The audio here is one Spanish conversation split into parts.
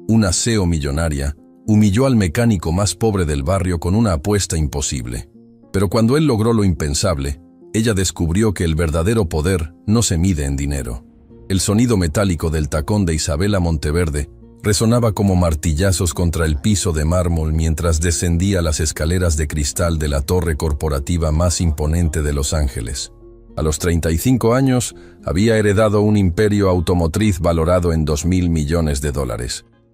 una CEO millonaria, humilló al mecánico más pobre del barrio con una apuesta imposible. Pero cuando él logró lo impensable, ella descubrió que el verdadero poder no se mide en dinero. El sonido metálico del tacón de Isabela Monteverde resonaba como martillazos contra el piso de mármol mientras descendía las escaleras de cristal de la torre corporativa más imponente de Los Ángeles. A los 35 años, había heredado un imperio automotriz valorado en $2.000 millones.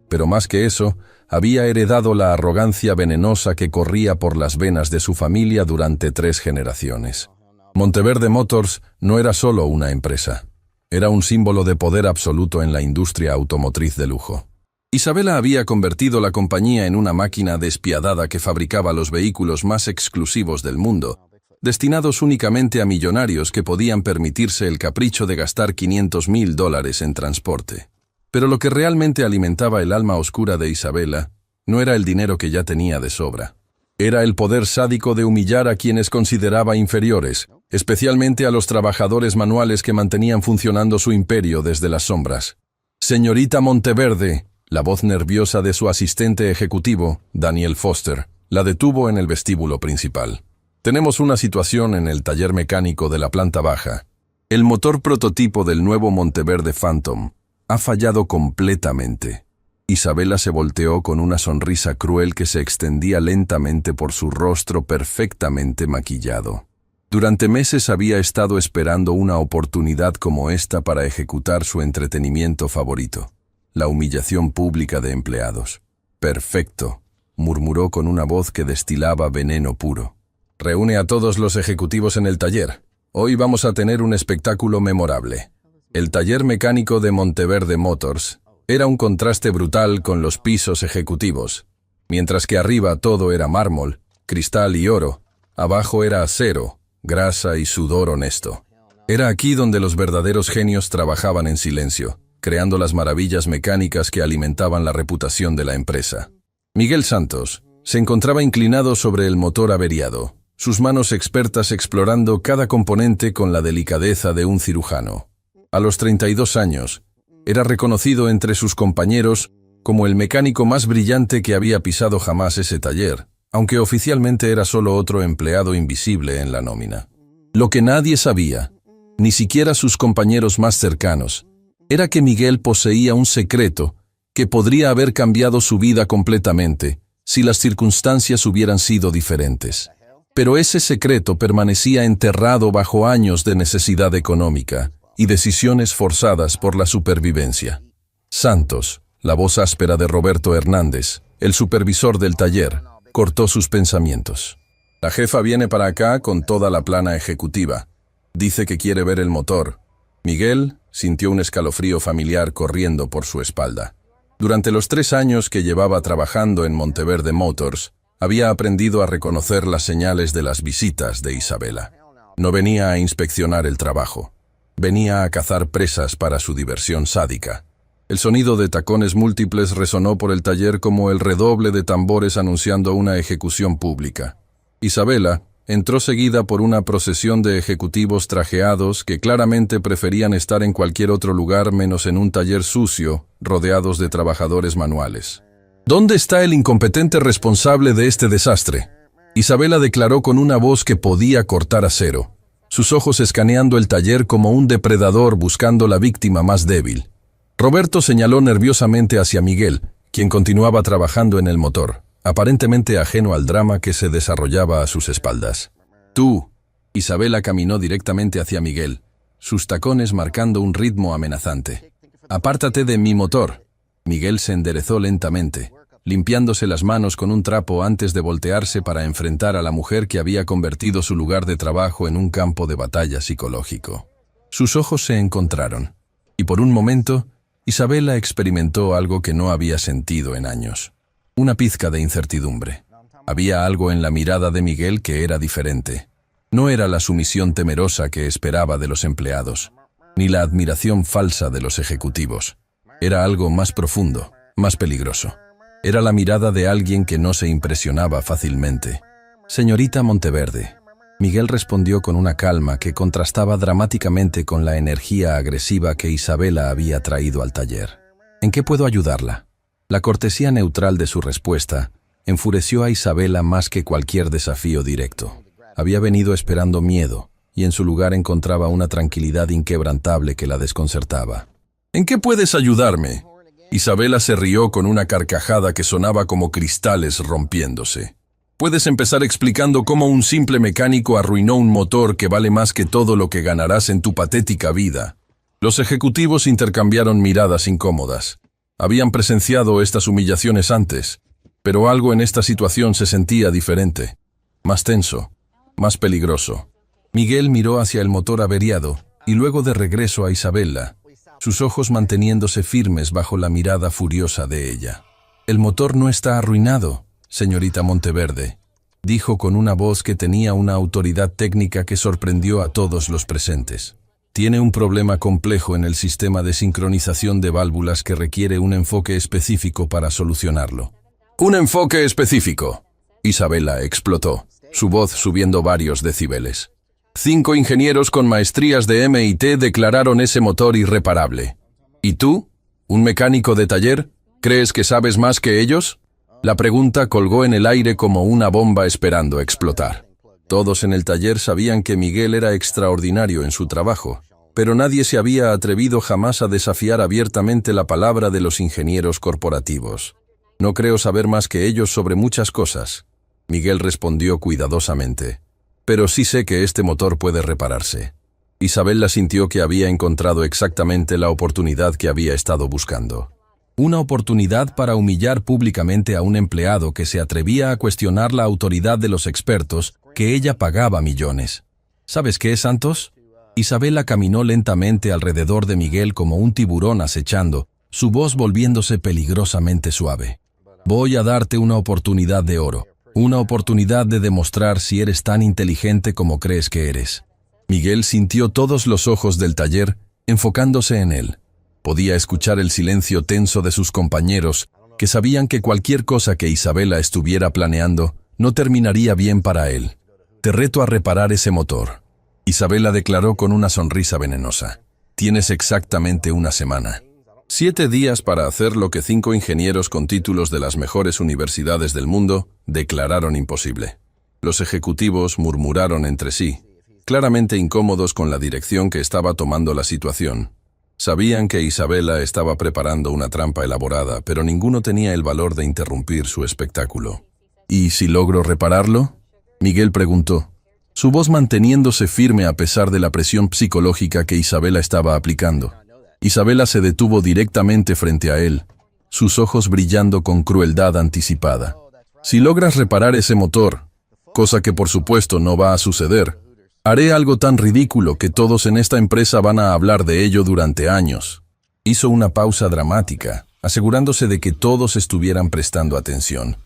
Pero más que eso, había heredado la arrogancia venenosa que corría por las venas de su familia durante 3 generaciones. Monteverde Motors no era solo una empresa. Era un símbolo de poder absoluto en la industria automotriz de lujo. Isabela había convertido la compañía en una máquina despiadada que fabricaba los vehículos más exclusivos del mundo, destinados únicamente a millonarios que podían permitirse el capricho de gastar $500.000 en transporte. Pero lo que realmente alimentaba el alma oscura de Isabela no era el dinero que ya tenía de sobra. Era el poder sádico de humillar a quienes consideraba inferiores, especialmente a los trabajadores manuales que mantenían funcionando su imperio desde las sombras. «Señorita Monteverde», la voz nerviosa de su asistente ejecutivo, Daniel Foster, la detuvo en el vestíbulo principal. «Tenemos una situación en el taller mecánico de la planta baja. El motor prototipo del nuevo Monteverde Phantom ha fallado completamente». Isabela se volteó con una sonrisa cruel que se extendía lentamente por su rostro perfectamente maquillado. Durante meses había estado esperando una oportunidad como esta para ejecutar su entretenimiento favorito, la humillación pública de empleados. «Perfecto», murmuró con una voz que destilaba veneno puro. «Reúne a todos los ejecutivos en el taller. Hoy vamos a tener un espectáculo memorable». El taller mecánico de Monteverde Motors era un contraste brutal con los pisos ejecutivos. Mientras que arriba todo era mármol, cristal y oro, abajo era acero, grasa y sudor honesto. Era aquí donde los verdaderos genios trabajaban en silencio, creando las maravillas mecánicas que alimentaban la reputación de la empresa. Miguel Santos se encontraba inclinado sobre el motor averiado, sus manos expertas explorando cada componente con la delicadeza de un cirujano. A los 32 años, era reconocido entre sus compañeros como el mecánico más brillante que había pisado jamás ese taller, aunque oficialmente era solo otro empleado invisible en la nómina. Lo que nadie sabía, ni siquiera sus compañeros más cercanos, era que Miguel poseía un secreto que podría haber cambiado su vida completamente si las circunstancias hubieran sido diferentes. Pero ese secreto permanecía enterrado bajo años de necesidad económica y decisiones forzadas por la supervivencia. Santos, la voz áspera de Roberto Hernández, el supervisor del taller, cortó sus pensamientos. «La jefa viene para acá con toda la plana ejecutiva. Dice que quiere ver el motor». Miguel sintió un escalofrío familiar corriendo por su espalda. Durante los 3 años que llevaba trabajando en Monteverde Motors, había aprendido a reconocer las señales de las visitas de Isabela. No venía a inspeccionar el trabajo. Venía a cazar presas para su diversión sádica. El sonido de tacones múltiples resonó por el taller como el redoble de tambores anunciando una ejecución pública. Isabela entró seguida por una procesión de ejecutivos trajeados que claramente preferían estar en cualquier otro lugar menos en un taller sucio, rodeados de trabajadores manuales. «¿Dónde está el incompetente responsable de este desastre?», Isabela declaró con una voz que podía cortar acero, sus ojos escaneando el taller como un depredador buscando la víctima más débil. Roberto señaló nerviosamente hacia Miguel, quien continuaba trabajando en el motor, aparentemente ajeno al drama que se desarrollaba a sus espaldas. «Tú», Isabela caminó directamente hacia Miguel, sus tacones marcando un ritmo amenazante. «Apártate de mi motor». Miguel se enderezó lentamente, limpiándose las manos con un trapo antes de voltearse para enfrentar a la mujer que había convertido su lugar de trabajo en un campo de batalla psicológico. Sus ojos se encontraron, y por un momento, Isabela experimentó algo que no había sentido en años. Una pizca de incertidumbre. Había algo en la mirada de Miguel que era diferente. No era la sumisión temerosa que esperaba de los empleados, ni la admiración falsa de los ejecutivos. Era algo más profundo, más peligroso. Era la mirada de alguien que no se impresionaba fácilmente. «Señorita Monteverde», Miguel respondió con una calma que contrastaba dramáticamente con la energía agresiva que Isabela había traído al taller. «¿En qué puedo ayudarla?». La cortesía neutral de su respuesta enfureció a Isabela más que cualquier desafío directo. Había venido esperando miedo, y en su lugar encontraba una tranquilidad inquebrantable que la desconcertaba. ¿En qué puedes ayudarme? Isabela se rió con una carcajada que sonaba como cristales rompiéndose. Puedes empezar explicando cómo un simple mecánico arruinó un motor que vale más que todo lo que ganarás en tu patética vida. Los ejecutivos intercambiaron miradas incómodas. Habían presenciado estas humillaciones antes, pero algo en esta situación se sentía diferente, más tenso, más peligroso. Miguel miró hacia el motor averiado y luego de regreso a Isabela, sus ojos manteniéndose firmes bajo la mirada furiosa de ella. «El motor no está arruinado, señorita Monteverde», dijo con una voz que tenía una autoridad técnica que sorprendió a todos los presentes. «Tiene un problema complejo en el sistema de sincronización de válvulas que requiere un enfoque específico para solucionarlo». «¡Un enfoque específico!», Isabela explotó, su voz subiendo varios decibeles. 5 ingenieros con maestrías de MIT declararon ese motor irreparable. ¿Y tú, un mecánico de taller, crees que sabes más que ellos? La pregunta colgó en el aire como una bomba esperando explotar. Todos en el taller sabían que Miguel era extraordinario en su trabajo, pero nadie se había atrevido jamás a desafiar abiertamente la palabra de los ingenieros corporativos. «No creo saber más que ellos sobre muchas cosas», Miguel respondió cuidadosamente. «Pero sí sé que este motor puede repararse». Isabela sintió que había encontrado exactamente la oportunidad que había estado buscando. Una oportunidad para humillar públicamente a un empleado que se atrevía a cuestionar la autoridad de los expertos que ella pagaba millones. ¿Sabes qué, Santos? Isabela caminó lentamente alrededor de Miguel como un tiburón acechando, su voz volviéndose peligrosamente suave. «Voy a darte una oportunidad de oro, una oportunidad de demostrar si eres tan inteligente como crees que eres». Miguel sintió todos los ojos del taller enfocándose en él. Podía escuchar el silencio tenso de sus compañeros, que sabían que cualquier cosa que Isabela estuviera planeando no terminaría bien para él. «Te reto a reparar ese motor», Isabela declaró con una sonrisa venenosa. «Tienes exactamente una semana. 7 días para hacer lo que 5 ingenieros con títulos de las mejores universidades del mundo declararon imposible». Los ejecutivos murmuraron entre sí, claramente incómodos con la dirección que estaba tomando la situación. Sabían que Isabela estaba preparando una trampa elaborada, pero ninguno tenía el valor de interrumpir su espectáculo. «¿Y si logro repararlo?», Miguel preguntó, su voz manteniéndose firme a pesar de la presión psicológica que Isabela estaba aplicando. Isabela se detuvo directamente frente a él, sus ojos brillando con crueldad anticipada. «Si logras reparar ese motor, cosa que por supuesto no va a suceder, haré algo tan ridículo que todos en esta empresa van a hablar de ello durante años». Hizo una pausa dramática, asegurándose de que todos estuvieran prestando atención.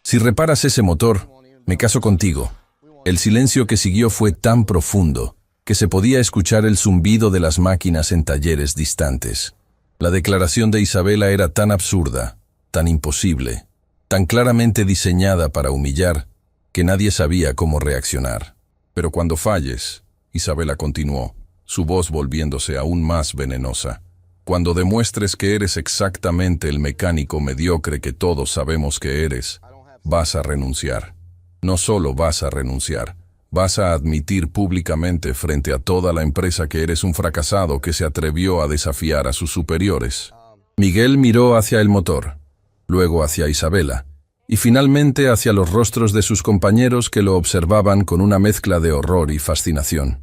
«Si reparas ese motor, me caso contigo». El silencio que siguió fue tan profundo que se podía escuchar el zumbido de las máquinas en talleres distantes. La declaración de Isabela era tan absurda, tan imposible, tan claramente diseñada para humillar, que nadie sabía cómo reaccionar. «Pero cuando falles», Isabela continuó, su voz volviéndose aún más venenosa, «cuando demuestres que eres exactamente el mecánico mediocre que todos sabemos que eres, vas a renunciar. No solo vas a renunciar, vas a admitir públicamente frente a toda la empresa que eres un fracasado que se atrevió a desafiar a sus superiores». Miguel miró hacia el motor, luego hacia Isabela, y finalmente hacia los rostros de sus compañeros que lo observaban con una mezcla de horror y fascinación.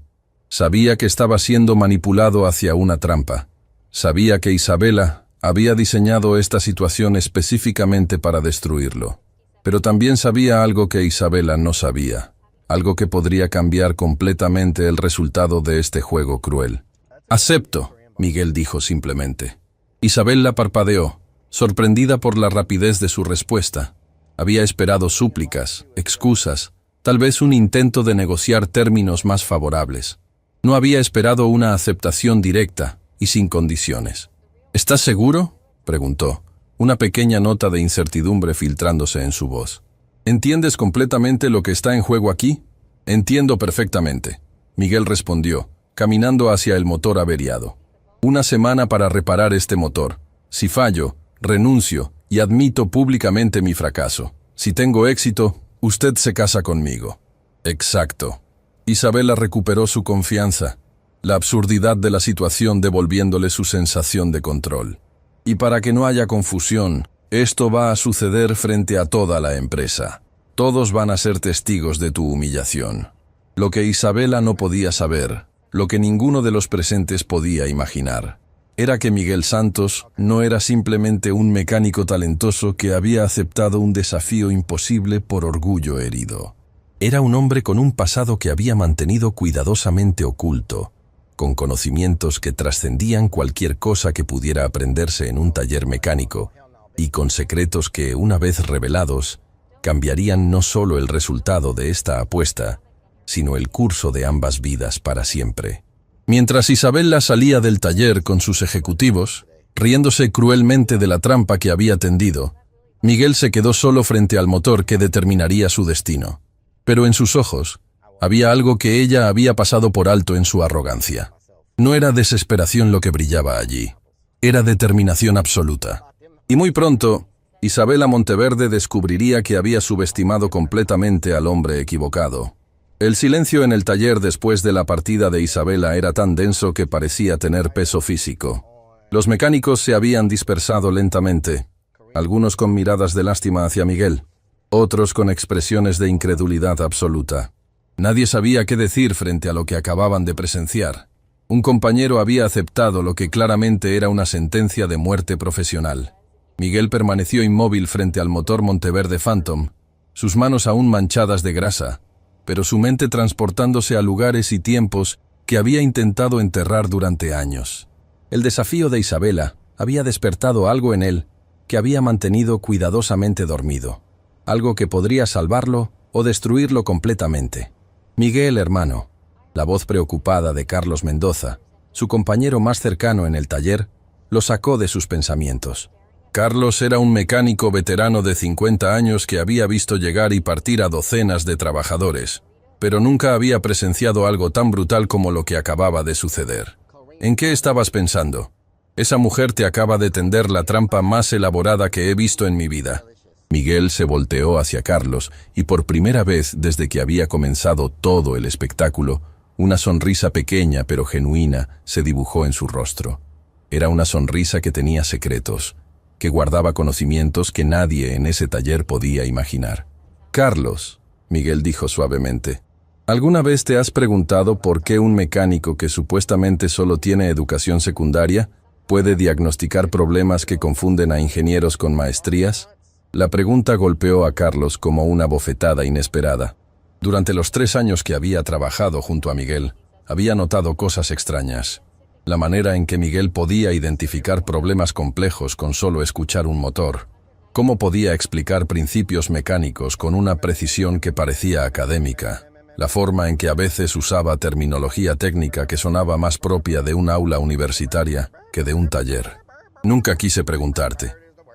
Sabía que estaba siendo manipulado hacia una trampa. Sabía que Isabela había diseñado esta situación específicamente para destruirlo. Pero también sabía algo que Isabela no sabía, algo que podría cambiar completamente el resultado de este juego cruel. «Acepto», Miguel dijo simplemente. Isabela parpadeó, sorprendida por la rapidez de su respuesta. Había esperado súplicas, excusas, tal vez un intento de negociar términos más favorables. No había esperado una aceptación directa y sin condiciones. «¿Estás seguro?», preguntó, una pequeña nota de incertidumbre filtrándose en su voz. «¿Entiendes completamente lo que está en juego aquí?». «Entiendo perfectamente», Miguel respondió, caminando hacia el motor averiado. «Una semana para reparar este motor. Si fallo, renuncio y admito públicamente mi fracaso. Si tengo éxito, usted se casa conmigo. Exacto. Isabela recuperó su confianza, la absurdidad de la situación devolviéndole su sensación de control. Y para que no haya confusión, esto va a suceder frente a toda la empresa. Todos van a ser testigos de tu humillación. Lo que Isabela no podía saber, lo que ninguno de los presentes podía imaginar, era que Miguel Santos no era simplemente un mecánico talentoso que había aceptado un desafío imposible por orgullo herido. Era un hombre con un pasado que había mantenido cuidadosamente oculto, con conocimientos que trascendían cualquier cosa que pudiera aprenderse en un taller mecánico, y con secretos que, una vez revelados, cambiarían no solo el resultado de esta apuesta, sino el curso de ambas vidas para siempre. Mientras Isabela salía del taller con sus ejecutivos, riéndose cruelmente de la trampa que había tendido, Miguel se quedó solo frente al motor que determinaría su destino. Pero en sus ojos había algo que ella había pasado por alto en su arrogancia. No era desesperación lo que brillaba allí, era determinación absoluta. Y muy pronto, Isabela Monteverde descubriría que había subestimado completamente al hombre equivocado. El silencio en el taller después de la partida de Isabela era tan denso que parecía tener peso físico. Los mecánicos se habían dispersado lentamente, algunos con miradas de lástima hacia Miguel, otros con expresiones de incredulidad absoluta. Nadie sabía qué decir frente a lo que acababan de presenciar. Un compañero había aceptado lo que claramente era una sentencia de muerte profesional. Miguel permaneció inmóvil frente al motor Monteverde Phantom, sus manos aún manchadas de grasa, pero su mente transportándose a lugares y tiempos que había intentado enterrar durante años. El desafío de Isabela había despertado algo en él que había mantenido cuidadosamente dormido, algo que podría salvarlo o destruirlo completamente. Miguel, hermano, la voz preocupada de Carlos Mendoza, su compañero más cercano en el taller, lo sacó de sus pensamientos. Carlos era un mecánico veterano de 50 años que había visto llegar y partir a docenas de trabajadores, pero nunca había presenciado algo tan brutal como lo que acababa de suceder. ¿En qué estabas pensando? Esa mujer te acaba de tender la trampa más elaborada que he visto en mi vida. Miguel se volteó hacia Carlos y por primera vez desde que había comenzado todo el espectáculo, una sonrisa pequeña pero genuina se dibujó en su rostro. Era una sonrisa que tenía secretos, que guardaba conocimientos que nadie en ese taller podía imaginar. Carlos, Miguel dijo suavemente, ¿alguna vez te has preguntado por qué un mecánico que supuestamente solo tiene educación secundaria puede diagnosticar problemas que confunden a ingenieros con maestrías? La pregunta golpeó a Carlos como una bofetada inesperada. Durante los 3 años que había trabajado junto a Miguel, había notado cosas extrañas. La manera en que Miguel podía identificar problemas complejos con solo escuchar un motor. Cómo podía explicar principios mecánicos con una precisión que parecía académica. La forma en que a veces usaba terminología técnica que sonaba más propia de un aula universitaria que de un taller. Nunca quise preguntarte,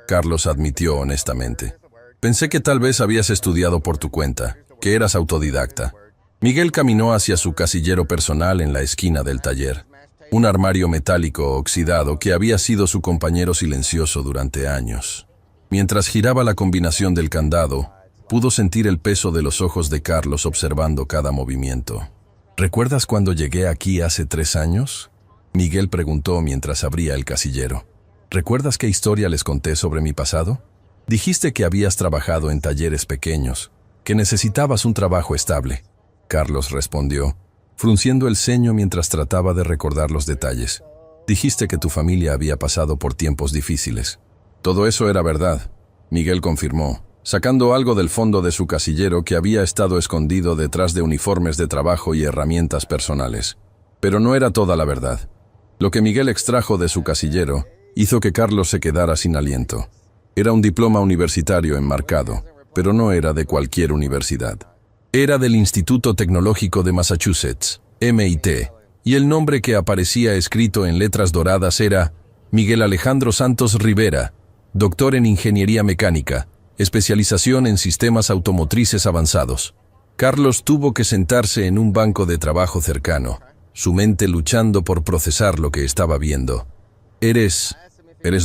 Carlos admitió honestamente. Pensé que tal vez habías estudiado por tu cuenta, que eras autodidacta. Miguel caminó hacia su casillero personal en la esquina del taller. Un armario metálico oxidado que había sido su compañero silencioso durante años. Mientras giraba la combinación del candado, pudo sentir el peso de los ojos de Carlos observando cada movimiento. ¿Recuerdas cuando llegué aquí hace 3 años? Miguel preguntó mientras abría el casillero. ¿Recuerdas qué historia les conté sobre mi pasado? Dijiste que habías trabajado en talleres pequeños, que necesitabas un trabajo estable. Carlos respondió, frunciendo el ceño mientras trataba de recordar los detalles. Dijiste que tu familia había pasado por tiempos difíciles. Todo eso era verdad, Miguel confirmó, sacando algo del fondo de su casillero que había estado escondido detrás de uniformes de trabajo y herramientas personales. Pero no era toda la verdad. Lo que Miguel extrajo de su casillero hizo que Carlos se quedara sin aliento. Era un diploma universitario enmarcado, pero no era de cualquier universidad. Era del Instituto Tecnológico de Massachusetts, MIT, y el nombre que aparecía escrito en letras doradas era Miguel Alejandro Santos Rivera, doctor en Ingeniería Mecánica, especialización en sistemas automotrices avanzados. Carlos tuvo que sentarse en un banco de trabajo cercano, su mente luchando por procesar lo que estaba viendo. ¿Eres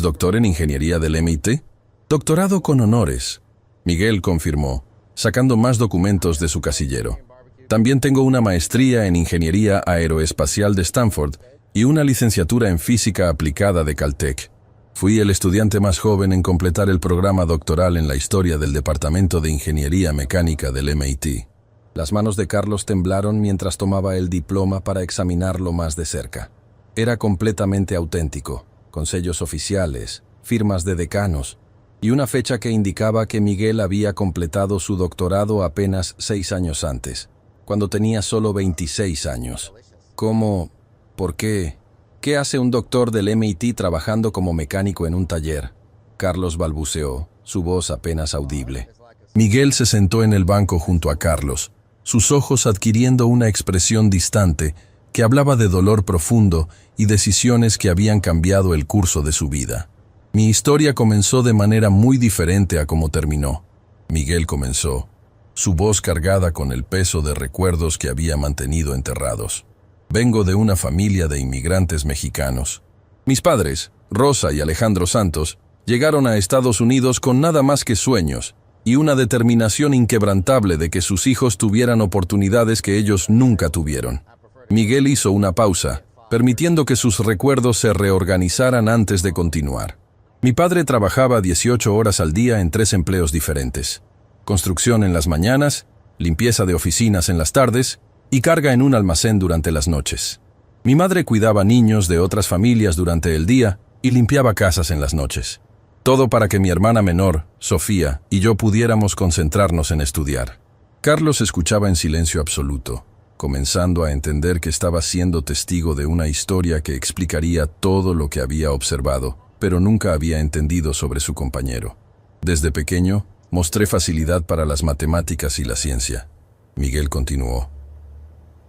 doctor en Ingeniería del MIT? Doctorado con honores. Miguel confirmó, sacando más documentos de su casillero. También tengo una maestría en Ingeniería Aeroespacial de Stanford y una licenciatura en Física Aplicada de Caltech. Fui el estudiante más joven en completar el programa doctoral en la historia del Departamento de Ingeniería Mecánica del MIT. Las manos de Carlos temblaron mientras tomaba el diploma para examinarlo más de cerca. Era completamente auténtico, con sellos oficiales, firmas de decanos, y una fecha que indicaba que Miguel había completado su doctorado apenas 6 años antes, cuando tenía solo 26 años. ¿Cómo? ¿Por qué? ¿Qué hace un doctor del MIT trabajando como mecánico en un taller? Carlos balbuceó, su voz apenas audible. Miguel se sentó en el banco junto a Carlos, sus ojos adquiriendo una expresión distante que hablaba de dolor profundo y decisiones que habían cambiado el curso de su vida. Mi historia comenzó de manera muy diferente a como terminó. Miguel comenzó, su voz cargada con el peso de recuerdos que había mantenido enterrados. Vengo de una familia de inmigrantes mexicanos. Mis padres, Rosa y Alejandro Santos, llegaron a Estados Unidos con nada más que sueños y una determinación inquebrantable de que sus hijos tuvieran oportunidades que ellos nunca tuvieron. Miguel hizo una pausa, permitiendo que sus recuerdos se reorganizaran antes de continuar. Mi padre trabajaba 18 horas al día en 3 empleos diferentes: construcción en las mañanas, limpieza de oficinas en las tardes y carga en un almacén durante las noches. Mi madre cuidaba niños de otras familias durante el día y limpiaba casas en las noches. Todo para que mi hermana menor, Sofía, y yo pudiéramos concentrarnos en estudiar. Carlos escuchaba en silencio absoluto, comenzando a entender que estaba siendo testigo de una historia que explicaría todo lo que había observado, pero nunca había entendido sobre su compañero. Desde pequeño, mostré facilidad para las matemáticas y la ciencia. Miguel continuó.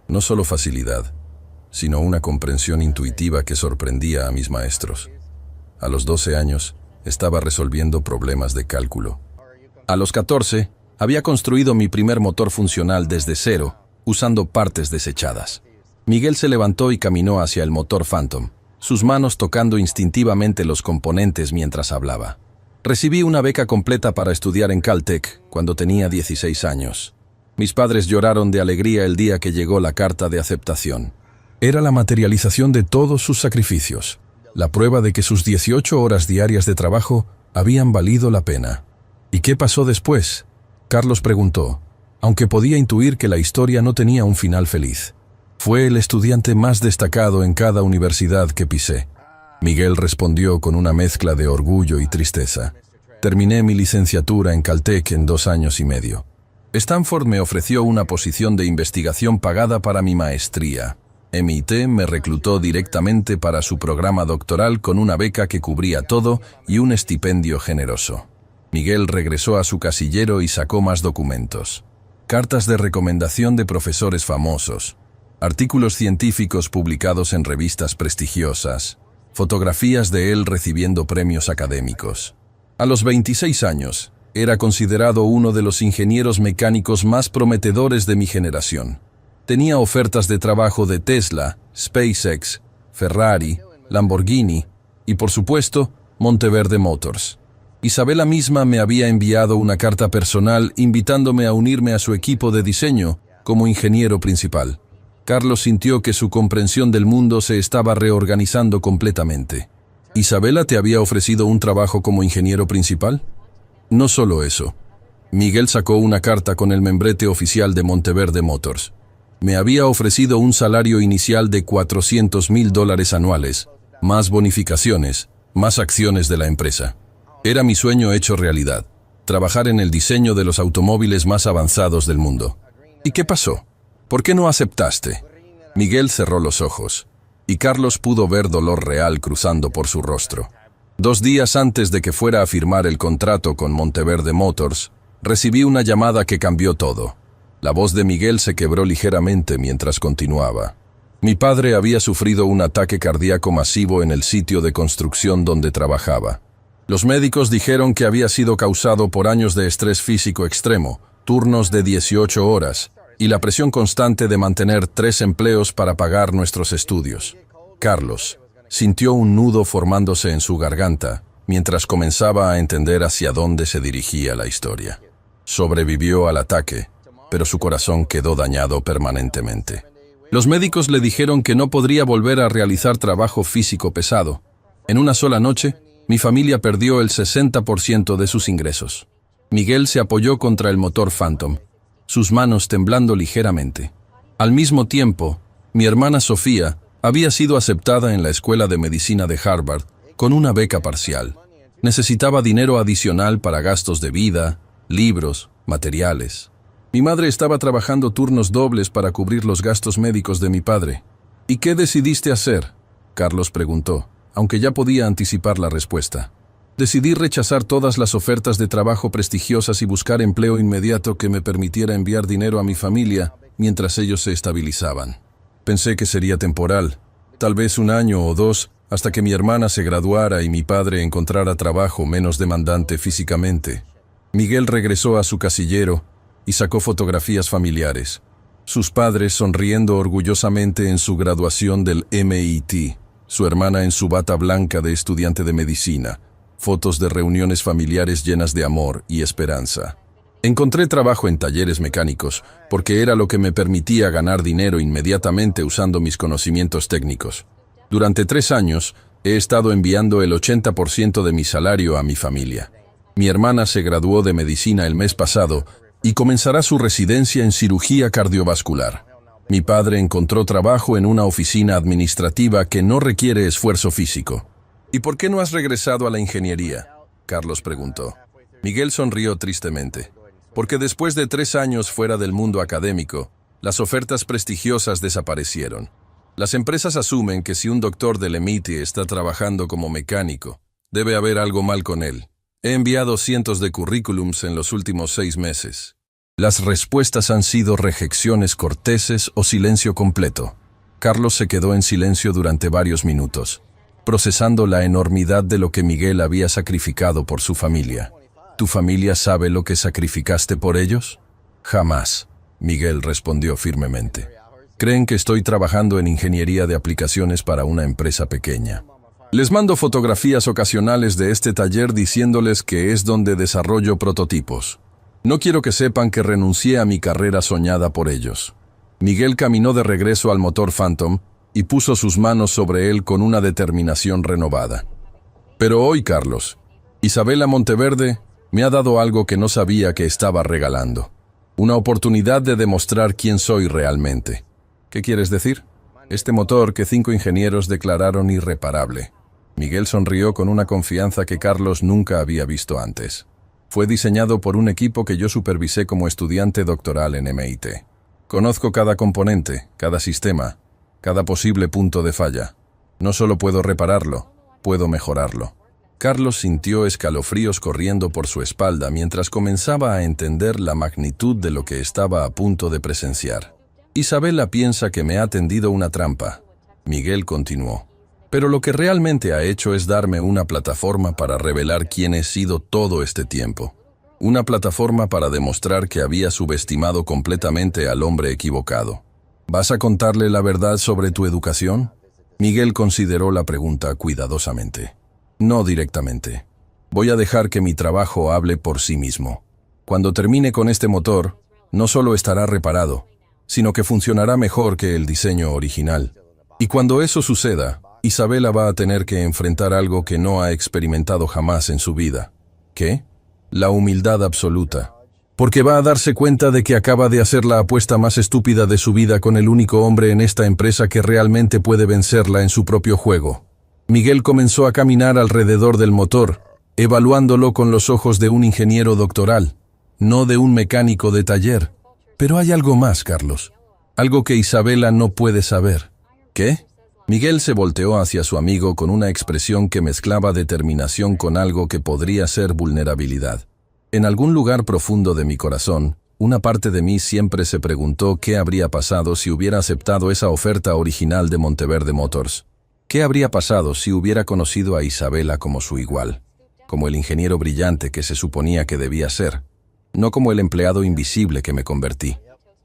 No solo facilidad, sino una comprensión intuitiva que sorprendía a mis maestros. A los 12 años, estaba resolviendo problemas de cálculo. A los 14, había construido mi primer motor funcional desde cero, usando partes desechadas. Miguel se levantó y caminó hacia el motor Phantom, sus manos tocando instintivamente los componentes mientras hablaba. Recibí una beca completa para estudiar en Caltech cuando tenía 16 años. Mis padres lloraron de alegría el día que llegó la carta de aceptación. Era la materialización de todos sus sacrificios, la prueba de que sus 18 horas diarias de trabajo habían valido la pena. ¿Y qué pasó después?, Carlos preguntó, aunque podía intuir que la historia no tenía un final feliz. Fue el estudiante más destacado en cada universidad que pisé. Miguel respondió con una mezcla de orgullo y tristeza. Terminé mi licenciatura en Caltech en 2 años y medio. Stanford me ofreció una posición de investigación pagada para mi maestría. MIT me reclutó directamente para su programa doctoral con una beca que cubría todo y un estipendio generoso. Miguel regresó a su casillero y sacó más documentos. Cartas de recomendación de profesores famosos, artículos científicos publicados en revistas prestigiosas, fotografías de él recibiendo premios académicos. A los 26 años, era considerado uno de los ingenieros mecánicos más prometedores de mi generación. Tenía ofertas de trabajo de Tesla, SpaceX, Ferrari, Lamborghini y, por supuesto, Monteverde Motors. Isabela misma me había enviado una carta personal invitándome a unirme a su equipo de diseño como ingeniero principal. Carlos sintió que su comprensión del mundo se estaba reorganizando completamente. ¿Isabela te había ofrecido un trabajo como ingeniero principal? No solo eso. Miguel sacó una carta con el membrete oficial de Monteverde Motors. Me había ofrecido un salario inicial de $400,000 anuales, más bonificaciones, más acciones de la empresa. Era mi sueño hecho realidad, trabajar en el diseño de los automóviles más avanzados del mundo. ¿Y qué pasó? ¿Por qué no aceptaste? Miguel cerró los ojos, y Carlos pudo ver dolor real cruzando por su rostro. 2 días antes de que fuera a firmar el contrato con Monteverde Motors, recibí una llamada que cambió todo. La voz de Miguel se quebró ligeramente mientras continuaba. Mi padre había sufrido un ataque cardíaco masivo en el sitio de construcción donde trabajaba. Los médicos dijeron que había sido causado por años de estrés físico extremo, turnos de 18 horas, y la presión constante de mantener 3 empleos para pagar nuestros estudios. Carlos sintió un nudo formándose en su garganta, mientras comenzaba a entender hacia dónde se dirigía la historia. Sobrevivió al ataque, pero su corazón quedó dañado permanentemente. Los médicos le dijeron que no podría volver a realizar trabajo físico pesado. En una sola noche, mi familia perdió el 60% de sus ingresos. Miguel se apoyó contra el motor Phantom, sus manos temblando ligeramente. Al mismo tiempo, mi hermana Sofía había sido aceptada en la Escuela de Medicina de Harvard con una beca parcial. Necesitaba dinero adicional para gastos de vida, libros, materiales. Mi madre estaba trabajando turnos dobles para cubrir los gastos médicos de mi padre. ¿Y qué decidiste hacer?, Carlos preguntó, aunque ya podía anticipar la respuesta. Decidí rechazar todas las ofertas de trabajo prestigiosas y buscar empleo inmediato que me permitiera enviar dinero a mi familia mientras ellos se estabilizaban. Pensé que sería temporal, tal vez 1 año o 2, hasta que mi hermana se graduara y mi padre encontrara trabajo menos demandante físicamente. Miguel regresó a su casillero y sacó fotografías familiares. Sus padres sonriendo orgullosamente en su graduación del MIT, su hermana en su bata blanca de estudiante de medicina, fotos de reuniones familiares llenas de amor y esperanza. Encontré trabajo en talleres mecánicos porque era lo que me permitía ganar dinero inmediatamente usando mis conocimientos técnicos. Durante 3 años he estado enviando el 80% de mi salario a mi familia. Mi hermana se graduó de medicina el mes pasado y comenzará su residencia en cirugía cardiovascular. Mi padre encontró trabajo en una oficina administrativa que no requiere esfuerzo físico. ¿Y por qué no has regresado a la ingeniería?, Carlos preguntó. Miguel sonrió tristemente. Porque después de 3 años fuera del mundo académico, las ofertas prestigiosas desaparecieron. Las empresas asumen que si un doctor del MIT está trabajando como mecánico, debe haber algo mal con él. He enviado cientos de currículums en los últimos 6 meses. Las respuestas han sido rejecciones corteses o silencio completo. Carlos se quedó en silencio durante varios minutos, procesando la enormidad de lo que Miguel había sacrificado por su familia. ¿Tu familia sabe lo que sacrificaste por ellos? Jamás, Miguel respondió firmemente. Creen que estoy trabajando en ingeniería de aplicaciones para una empresa pequeña. Les mando fotografías ocasionales de este taller diciéndoles que es donde desarrollo prototipos. No quiero que sepan que renuncié a mi carrera soñada por ellos. Miguel caminó de regreso al motor Phantom y puso sus manos sobre él con una determinación renovada. Pero hoy, Carlos, Isabela Monteverde me ha dado algo que no sabía que estaba regalando. Una oportunidad de demostrar quién soy realmente. ¿Qué quieres decir? Este motor que 5 ingenieros declararon irreparable. Miguel sonrió con una confianza que Carlos nunca había visto antes. Fue diseñado por un equipo que yo supervisé como estudiante doctoral en MIT. Conozco cada componente, cada sistema, cada posible punto de falla. No solo puedo repararlo, puedo mejorarlo. Carlos sintió escalofríos corriendo por su espalda mientras comenzaba a entender la magnitud de lo que estaba a punto de presenciar. Isabela piensa que me ha tendido una trampa. Miguel continuó. Pero lo que realmente ha hecho es darme una plataforma para revelar quién he sido todo este tiempo. Una plataforma para demostrar que había subestimado completamente al hombre equivocado. ¿Vas a contarle la verdad sobre tu educación? Miguel consideró la pregunta cuidadosamente. No directamente. Voy a dejar que mi trabajo hable por sí mismo. Cuando termine con este motor, no solo estará reparado, sino que funcionará mejor que el diseño original. Y cuando eso suceda, Isabela va a tener que enfrentar algo que no ha experimentado jamás en su vida. ¿Qué? La humildad absoluta. Porque va a darse cuenta de que acaba de hacer la apuesta más estúpida de su vida con el único hombre en esta empresa que realmente puede vencerla en su propio juego. Miguel comenzó a caminar alrededor del motor, evaluándolo con los ojos de un ingeniero doctoral, no de un mecánico de taller. Pero hay algo más, Carlos. Algo que Isabela no puede saber. ¿Qué? Miguel se volteó hacia su amigo con una expresión que mezclaba determinación con algo que podría ser vulnerabilidad. En algún lugar profundo de mi corazón, una parte de mí siempre se preguntó qué habría pasado si hubiera aceptado esa oferta original de Monteverde Motors. ¿Qué habría pasado si hubiera conocido a Isabela como su igual? Como el ingeniero brillante que se suponía que debía ser, no como el empleado invisible que me convertí.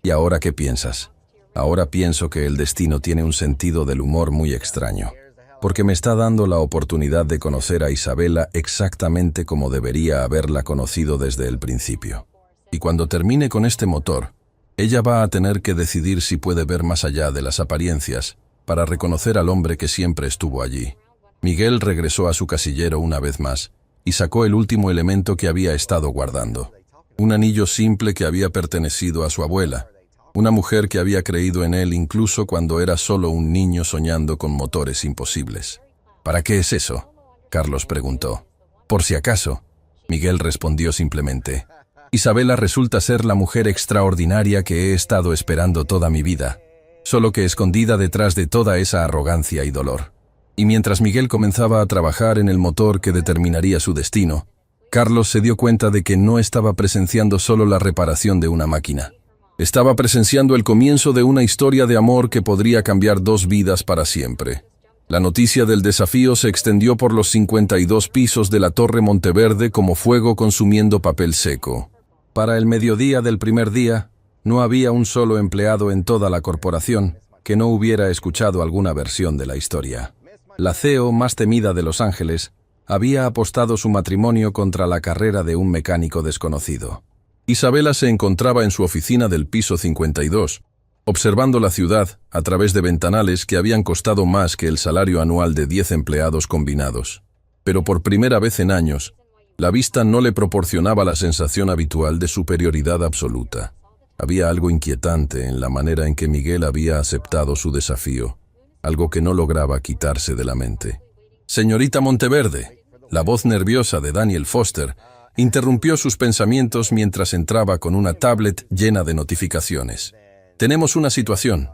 ¿Y ahora qué piensas? Ahora pienso que el destino tiene un sentido del humor muy extraño. porque me está dando la oportunidad de conocer a Isabela exactamente como debería haberla conocido desde el principio. Y cuando termine con este motor, ella va a tener que decidir si puede ver más allá de las apariencias para reconocer al hombre que siempre estuvo allí. Miguel regresó a su casillero una vez más y sacó el último elemento que había estado guardando. Un anillo simple que había pertenecido a su abuela, una mujer que había creído en él incluso cuando era solo un niño soñando con motores imposibles. ¿Para qué es eso?, Carlos preguntó. Por si acaso, Miguel respondió simplemente. Isabela resulta ser la mujer extraordinaria que he estado esperando toda mi vida, solo que escondida detrás de toda esa arrogancia y dolor. Y mientras Miguel comenzaba a trabajar en el motor que determinaría su destino, Carlos se dio cuenta de que no estaba presenciando solo la reparación de una máquina. Estaba presenciando el comienzo de una historia de amor que podría cambiar 2 vidas para siempre. La noticia del desafío se extendió por los 52 pisos de la Torre Monteverde como fuego consumiendo papel seco. Para el mediodía del primer día, no había un solo empleado en toda la corporación que no hubiera escuchado alguna versión de la historia. La CEO más temida de Los Ángeles había apostado su matrimonio contra la carrera de un mecánico desconocido. Isabela se encontraba en su oficina del piso 52, observando la ciudad a través de ventanales que habían costado más que el salario anual de 10 empleados combinados. Pero por primera vez en años, la vista no le proporcionaba la sensación habitual de superioridad absoluta. Había algo inquietante en la manera en que Miguel había aceptado su desafío, algo que no lograba quitarse de la mente. «Señorita Monteverde», la voz nerviosa de Daniel Foster, interrumpió sus pensamientos mientras entraba con una tablet llena de notificaciones. «Tenemos una situación.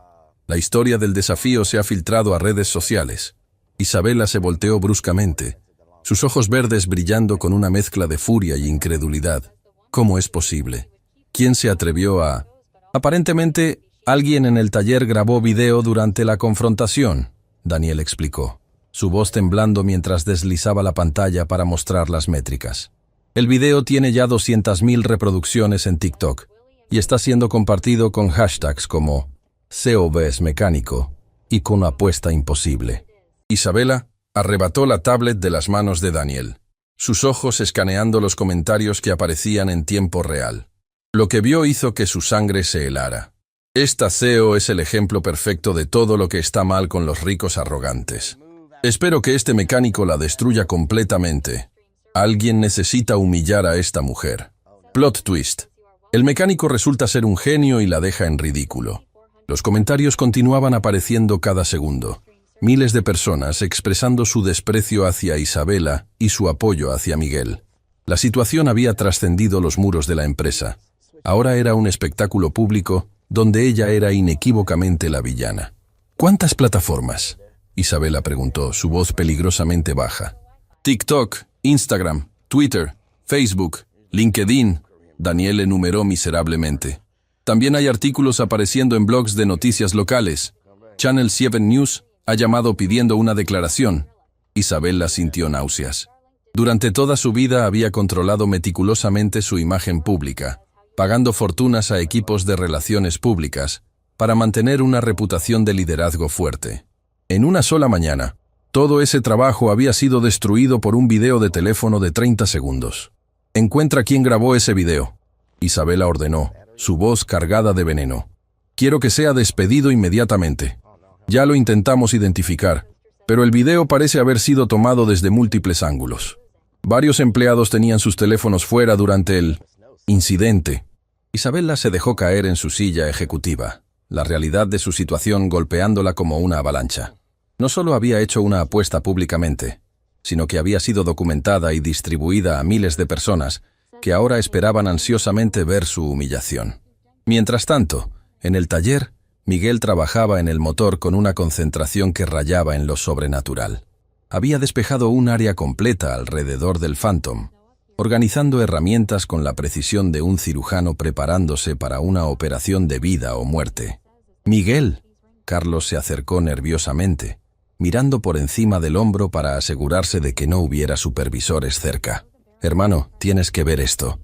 La historia del desafío se ha filtrado a redes sociales». Isabela se volteó bruscamente, sus ojos verdes brillando con una mezcla de furia y incredulidad. ¿Cómo es posible? ¿Quién se atrevió a...? Aparentemente, alguien en el taller grabó video durante la confrontación, Daniel explicó, su voz temblando mientras deslizaba la pantalla para mostrar las métricas. El video tiene ya 200.000 reproducciones en TikTok y está siendo compartido con hashtags como COVs mecánico y con apuesta imposible. Isabela arrebató la tablet de las manos de Daniel, sus ojos escaneando los comentarios que aparecían en tiempo real. Lo que vio hizo que su sangre se helara. Esta CEO es el ejemplo perfecto de todo lo que está mal con los ricos arrogantes. Espero que este mecánico la destruya completamente. Alguien necesita humillar a esta mujer. Plot twist. El mecánico resulta ser un genio y la deja en ridículo. Los comentarios continuaban apareciendo cada segundo. Miles de personas expresando su desprecio hacia Isabela y su apoyo hacia Miguel. La situación había trascendido los muros de la empresa. Ahora era un espectáculo público donde ella era inequívocamente la villana. ¿Cuántas plataformas?, Isabela preguntó, su voz peligrosamente baja. TikTok, Instagram, Twitter, Facebook, LinkedIn, Daniel enumeró miserablemente. También hay artículos apareciendo en blogs de noticias locales. Channel 7 News ha llamado pidiendo una declaración. Isabela sintió náuseas. Durante toda su vida había controlado meticulosamente su imagen pública, pagando fortunas a equipos de relaciones públicas para mantener una reputación de liderazgo fuerte. En una sola mañana, todo ese trabajo había sido destruido por un video de teléfono de 30 segundos. «Encuentra quién grabó ese video», Isabela ordenó, su voz cargada de veneno. «Quiero que sea despedido inmediatamente. Ya lo intentamos identificar, pero el video parece haber sido tomado desde múltiples ángulos. Varios empleados tenían sus teléfonos fuera durante el incidente». Isabela se dejó caer en su silla ejecutiva, la realidad de su situación golpeándola como una avalancha. No solo había hecho una apuesta públicamente, sino que había sido documentada y distribuida a miles de personas que ahora esperaban ansiosamente ver su humillación. Mientras tanto, en el taller, Miguel trabajaba en el motor con una concentración que rayaba en lo sobrenatural. Había despejado un área completa alrededor del Phantom, organizando herramientas con la precisión de un cirujano preparándose para una operación de vida o muerte. «Miguel», Carlos se acercó nerviosamente, mirando por encima del hombro para asegurarse de que no hubiera supervisores cerca. «Hermano, tienes que ver esto».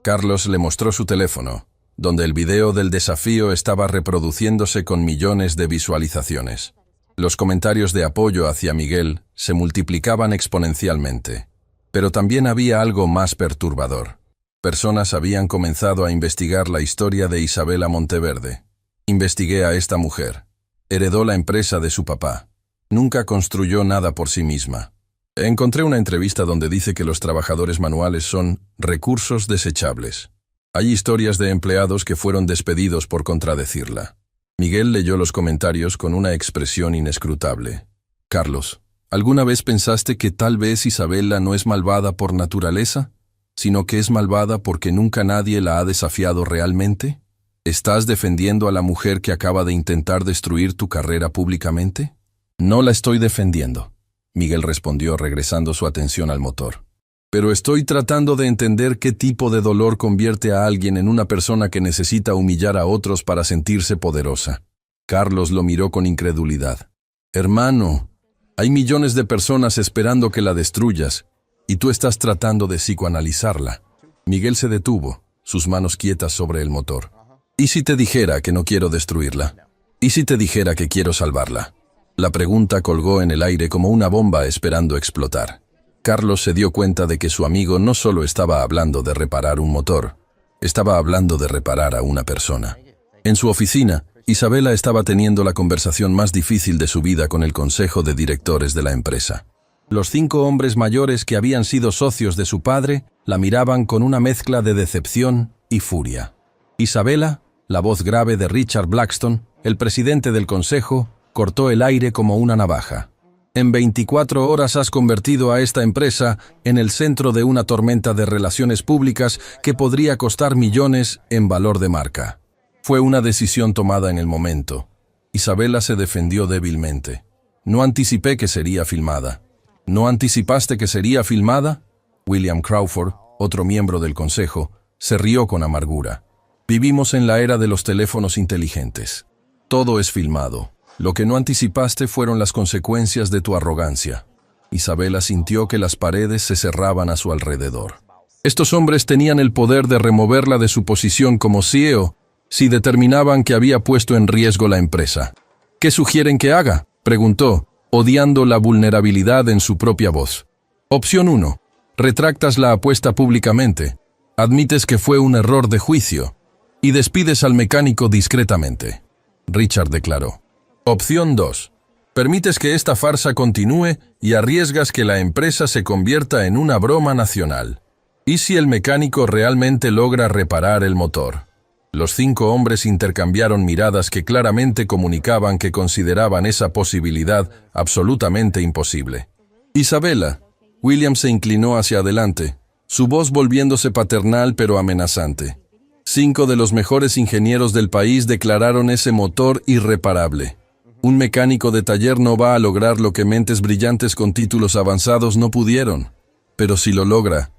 Carlos le mostró su teléfono, donde el video del desafío estaba reproduciéndose con millones de visualizaciones. Los comentarios de apoyo hacia Miguel se multiplicaban exponencialmente. Pero también había algo más perturbador. Personas habían comenzado a investigar la historia de Isabela Monteverde. Investigué a esta mujer. Heredó la empresa de su papá. Nunca construyó nada por sí misma. Encontré una entrevista donde dice que los trabajadores manuales son recursos desechables. Hay historias de empleados que fueron despedidos por contradecirla. Miguel leyó los comentarios con una expresión inescrutable. Carlos, ¿alguna vez pensaste que tal vez Isabela no es malvada por naturaleza, sino que es malvada porque nunca nadie la ha desafiado realmente? ¿Estás defendiendo a la mujer que acaba de intentar destruir tu carrera públicamente? No la estoy defendiendo, Miguel respondió regresando su atención al motor. Pero estoy tratando de entender qué tipo de dolor convierte a alguien en una persona que necesita humillar a otros para sentirse poderosa. Carlos lo miró con incredulidad. Hermano, hay millones de personas esperando que la destruyas, y tú estás tratando de psicoanalizarla. Miguel se detuvo, sus manos quietas sobre el motor. ¿Y si te dijera que no quiero destruirla? ¿Y si te dijera que quiero salvarla? La pregunta colgó en el aire como una bomba esperando explotar. Carlos se dio cuenta de que su amigo no solo estaba hablando de reparar un motor, estaba hablando de reparar a una persona. En su oficina, Isabela estaba teniendo la conversación más difícil de su vida con el consejo de directores de la empresa. Los 5 hombres mayores que habían sido socios de su padre la miraban con una mezcla de decepción y furia. Isabela, la voz grave de Richard Blackstone, el presidente del consejo, cortó el aire como una navaja. En 24 horas has convertido a esta empresa en el centro de una tormenta de relaciones públicas que podría costar millones en valor de marca. Fue una decisión tomada en el momento. Isabela se defendió débilmente. No anticipé que sería filmada. ¿No anticipaste que sería filmada? William Crawford, otro miembro del consejo, se rió con amargura. Vivimos en la era de los teléfonos inteligentes. Todo es filmado. Lo que no anticipaste fueron las consecuencias de tu arrogancia. Isabela sintió que las paredes se cerraban a su alrededor. Estos hombres tenían el poder de removerla de su posición como CEO si determinaban que había puesto en riesgo la empresa. ¿Qué sugieren que haga?, preguntó, odiando la vulnerabilidad en su propia voz. Opción 1. Retractas la apuesta públicamente. Admites que fue un error de juicio y despides al mecánico discretamente. Richard declaró. Opción 2. Permites que esta farsa continúe y arriesgas que la empresa se convierta en una broma nacional. ¿Y si el mecánico realmente logra reparar el motor? Los 5 hombres intercambiaron miradas que claramente comunicaban que consideraban esa posibilidad absolutamente imposible. Isabela. William se inclinó hacia adelante, su voz volviéndose paternal pero amenazante. 5 de los mejores ingenieros del país declararon ese motor irreparable. Un mecánico de taller no va a lograr lo que mentes brillantes con títulos avanzados no pudieron. Pero si lo logra,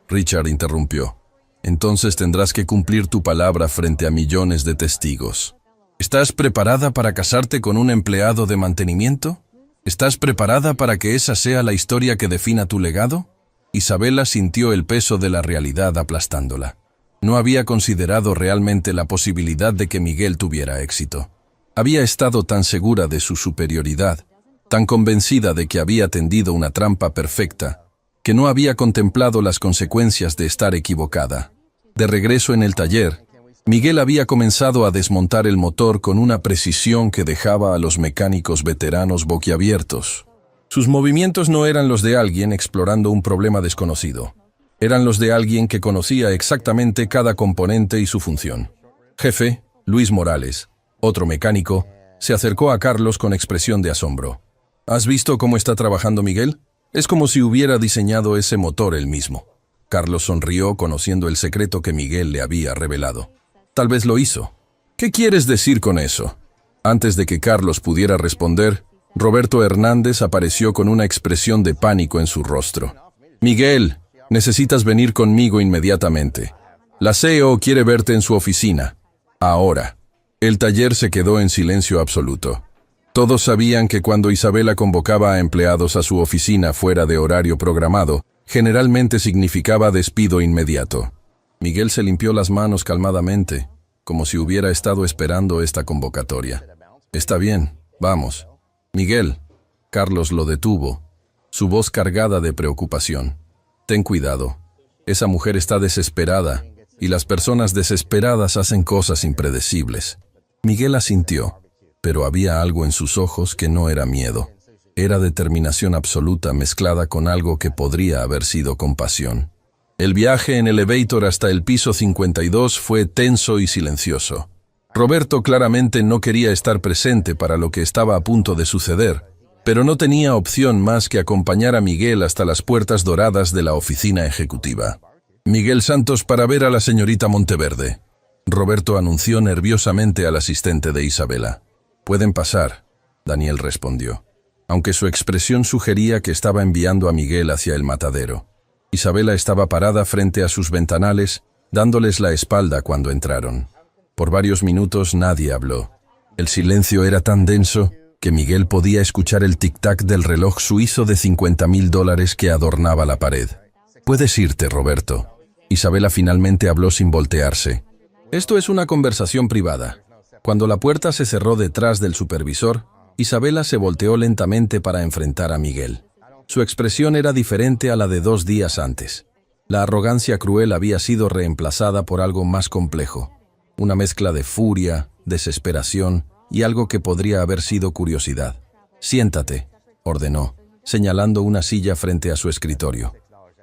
Richard interrumpió, entonces tendrás que cumplir tu palabra frente a millones de testigos. ¿Estás preparada para casarte con un empleado de mantenimiento? ¿Estás preparada para que esa sea la historia que defina tu legado? Isabela sintió el peso de la realidad aplastándola. No había considerado realmente la posibilidad de que Miguel tuviera éxito. Había estado tan segura de su superioridad, tan convencida de que había tendido una trampa perfecta, que no había contemplado las consecuencias de estar equivocada. De regreso en el taller, Miguel había comenzado a desmontar el motor con una precisión que dejaba a los mecánicos veteranos boquiabiertos. Sus movimientos no eran los de alguien explorando un problema desconocido. Eran los de alguien que conocía exactamente cada componente y su función. Jefe, Luis Morales, otro mecánico, se acercó a Carlos con expresión de asombro. ¿Has visto cómo está trabajando Miguel? Es como si hubiera diseñado ese motor él mismo. Carlos sonrió conociendo el secreto que Miguel le había revelado. Tal vez lo hizo. ¿Qué quieres decir con eso? Antes de que Carlos pudiera responder, Roberto Hernández apareció con una expresión de pánico en su rostro. Miguel, necesitas venir conmigo inmediatamente. La CEO quiere verte en su oficina. Ahora. El taller se quedó en silencio absoluto. Todos sabían que cuando Isabela convocaba a empleados a su oficina fuera de horario programado, generalmente significaba despido inmediato. Miguel se limpió las manos calmadamente, como si hubiera estado esperando esta convocatoria. Está bien, Vamos. Miguel. Carlos lo detuvo, su voz cargada de preocupación. Ten cuidado. Esa mujer está desesperada, y las personas desesperadas hacen cosas impredecibles. Miguel asintió, pero había algo en sus ojos que no era miedo. Era determinación absoluta mezclada con algo que podría haber sido compasión. El viaje en elevator hasta el piso 52 fue tenso y silencioso. Roberto claramente no quería estar presente para lo que estaba a punto de suceder, pero no tenía opción más que acompañar a Miguel hasta las puertas doradas de la oficina ejecutiva. Miguel Santos para ver a la señorita Monteverde. Roberto anunció nerviosamente al asistente de Isabela. Pueden pasar, Daniel respondió, aunque su expresión sugería que estaba enviando a Miguel hacia el matadero. Isabela estaba parada frente a sus ventanales, dándoles la espalda cuando entraron. Por varios minutos nadie habló. El silencio era tan denso que Miguel podía escuchar el tic-tac del reloj suizo de $50,000 que adornaba la pared. Puedes irte, Roberto. Isabela finalmente habló sin voltearse. Esto es una conversación privada. Cuando la puerta se cerró detrás del supervisor, Isabela se volteó lentamente para enfrentar a Miguel. Su expresión era diferente a la de 2 días antes. La arrogancia cruel había sido reemplazada por algo más complejo. Una mezcla de furia, desesperación y algo que podría haber sido curiosidad. Siéntate, ordenó, señalando una silla frente a su escritorio.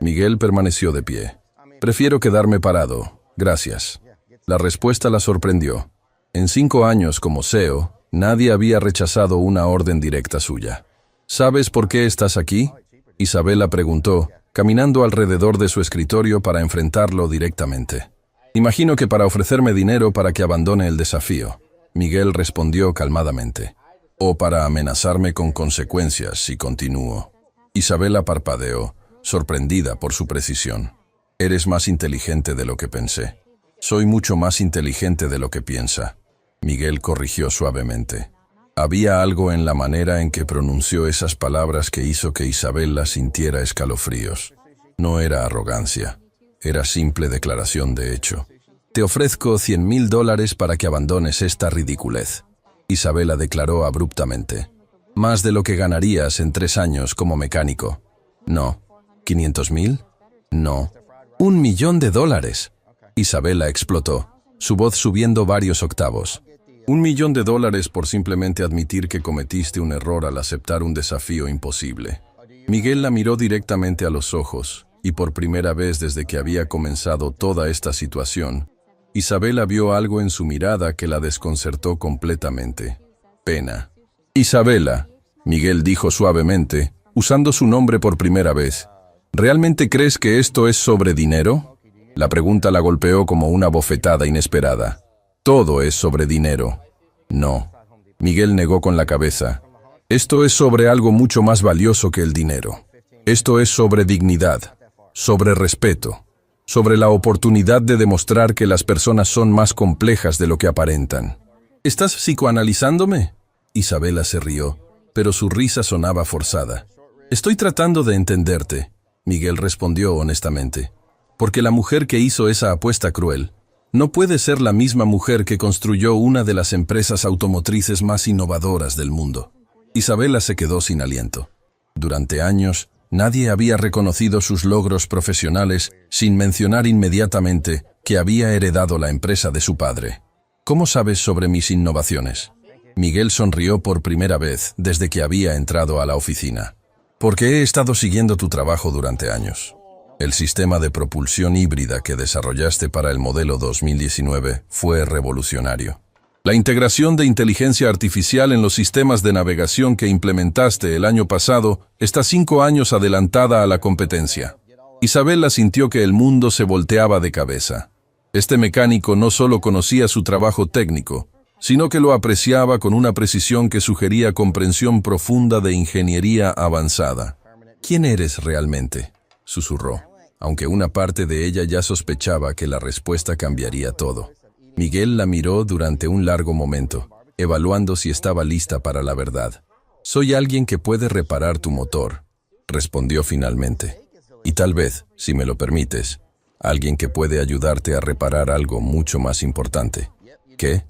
Miguel permaneció de pie. Prefiero quedarme parado, gracias. La respuesta la sorprendió. En 5 años como CEO, nadie había rechazado una orden directa suya. ¿Sabes por qué estás aquí? Isabela preguntó, caminando alrededor de su escritorio para enfrentarlo directamente. Imagino que para ofrecerme dinero para que abandone el desafío. Miguel respondió calmadamente. O para amenazarme con consecuencias si continúo. Isabela parpadeó, sorprendida por su precisión. Eres más inteligente de lo que pensé. Soy mucho más inteligente de lo que piensa. Miguel corrigió suavemente. Había algo en la manera en que pronunció esas palabras que hizo que Isabela sintiera escalofríos. No era arrogancia. Era simple declaración de hecho. Te ofrezco $100,000 para que abandones esta ridiculez. Isabela declaró abruptamente. Más de lo que ganarías en 3 años como mecánico. No. ¿500,000? No. $1,000,000. Isabela explotó, su voz subiendo varios octavos. $1,000,000 por simplemente admitir que cometiste un error al aceptar un desafío imposible. Miguel la miró directamente a los ojos, y por primera vez desde que había comenzado toda esta situación, Isabela vio algo en su mirada que la desconcertó completamente. Pena. Isabela, Miguel dijo suavemente, usando su nombre por primera vez. ¿Realmente crees que esto es sobre dinero? La pregunta la golpeó como una bofetada inesperada. Todo es sobre dinero. No. Miguel negó con la cabeza. Esto es sobre algo mucho más valioso que el dinero. Esto es sobre dignidad, sobre respeto, sobre la oportunidad de demostrar que las personas son más complejas de lo que aparentan. ¿Estás psicoanalizándome? Isabela se rió, pero su risa sonaba forzada. Estoy tratando de entenderte, Miguel respondió honestamente, porque la mujer que hizo esa apuesta cruel no puede ser la misma mujer que construyó una de las empresas automotrices más innovadoras del mundo. Isabela se quedó sin aliento. Durante años, nadie había reconocido sus logros profesionales sin mencionar inmediatamente que había heredado la empresa de su padre. ¿Cómo sabes sobre mis innovaciones? Miguel sonrió por primera vez desde que había entrado a la oficina. Porque he estado siguiendo tu trabajo durante años. El sistema de propulsión híbrida que desarrollaste para el modelo 2019 fue revolucionario. La integración de inteligencia artificial en los sistemas de navegación que implementaste el año pasado está 5 años adelantada a la competencia. Isabela sintió que el mundo se volteaba de cabeza. Este mecánico no solo conocía su trabajo técnico, sino que lo apreciaba con una precisión que sugería comprensión profunda de ingeniería avanzada. ¿Quién eres realmente?, susurró, aunque una parte de ella ya sospechaba que la respuesta cambiaría todo. Miguel la miró durante un largo momento, evaluando si estaba lista para la verdad. Soy alguien que puede reparar tu motor, respondió finalmente. Y tal vez, si me lo permites, alguien que puede ayudarte a reparar algo mucho más importante. ¿Qué?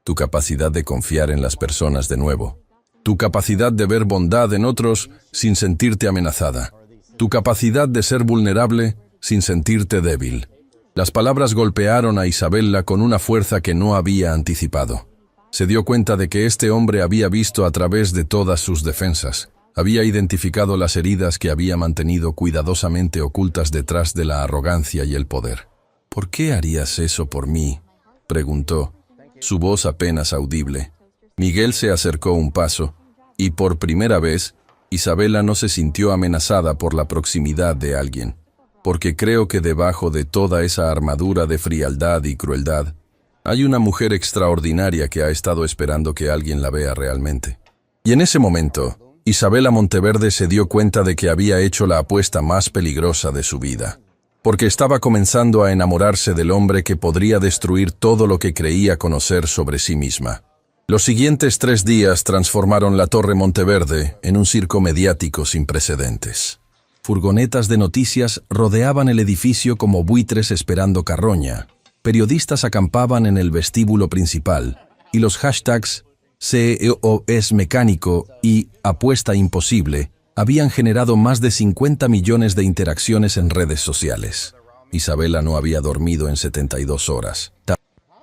Tu capacidad de confiar en las personas de nuevo. Tu capacidad de ver bondad en otros sin sentirte amenazada. Tu capacidad de ser vulnerable sin sentirte débil. Las palabras golpearon a Isabella con una fuerza que no había anticipado. Se dio cuenta de que este hombre había visto a través de todas sus defensas. Había identificado las heridas que había mantenido cuidadosamente ocultas detrás de la arrogancia y el poder. «¿Por qué harías eso por mí?», preguntó, su voz apenas audible. Miguel se acercó un paso, y por primera vez, Isabella no se sintió amenazada por la proximidad de alguien, porque creo que debajo de toda esa armadura de frialdad y crueldad, hay una mujer extraordinaria que ha estado esperando que alguien la vea realmente. Y en ese momento, Isabella Monteverde se dio cuenta de que había hecho la apuesta más peligrosa de su vida, porque estaba comenzando a enamorarse del hombre que podría destruir todo lo que creía conocer sobre sí misma. Los siguientes 3 días transformaron la Torre Monteverde en un circo mediático sin precedentes. Furgonetas de noticias rodeaban el edificio como buitres esperando carroña. Periodistas acampaban en el vestíbulo principal, y los hashtags CEO es mecánico y apuesta imposible habían generado más de 50 millones de interacciones en redes sociales. Isabella no había dormido en 72 horas.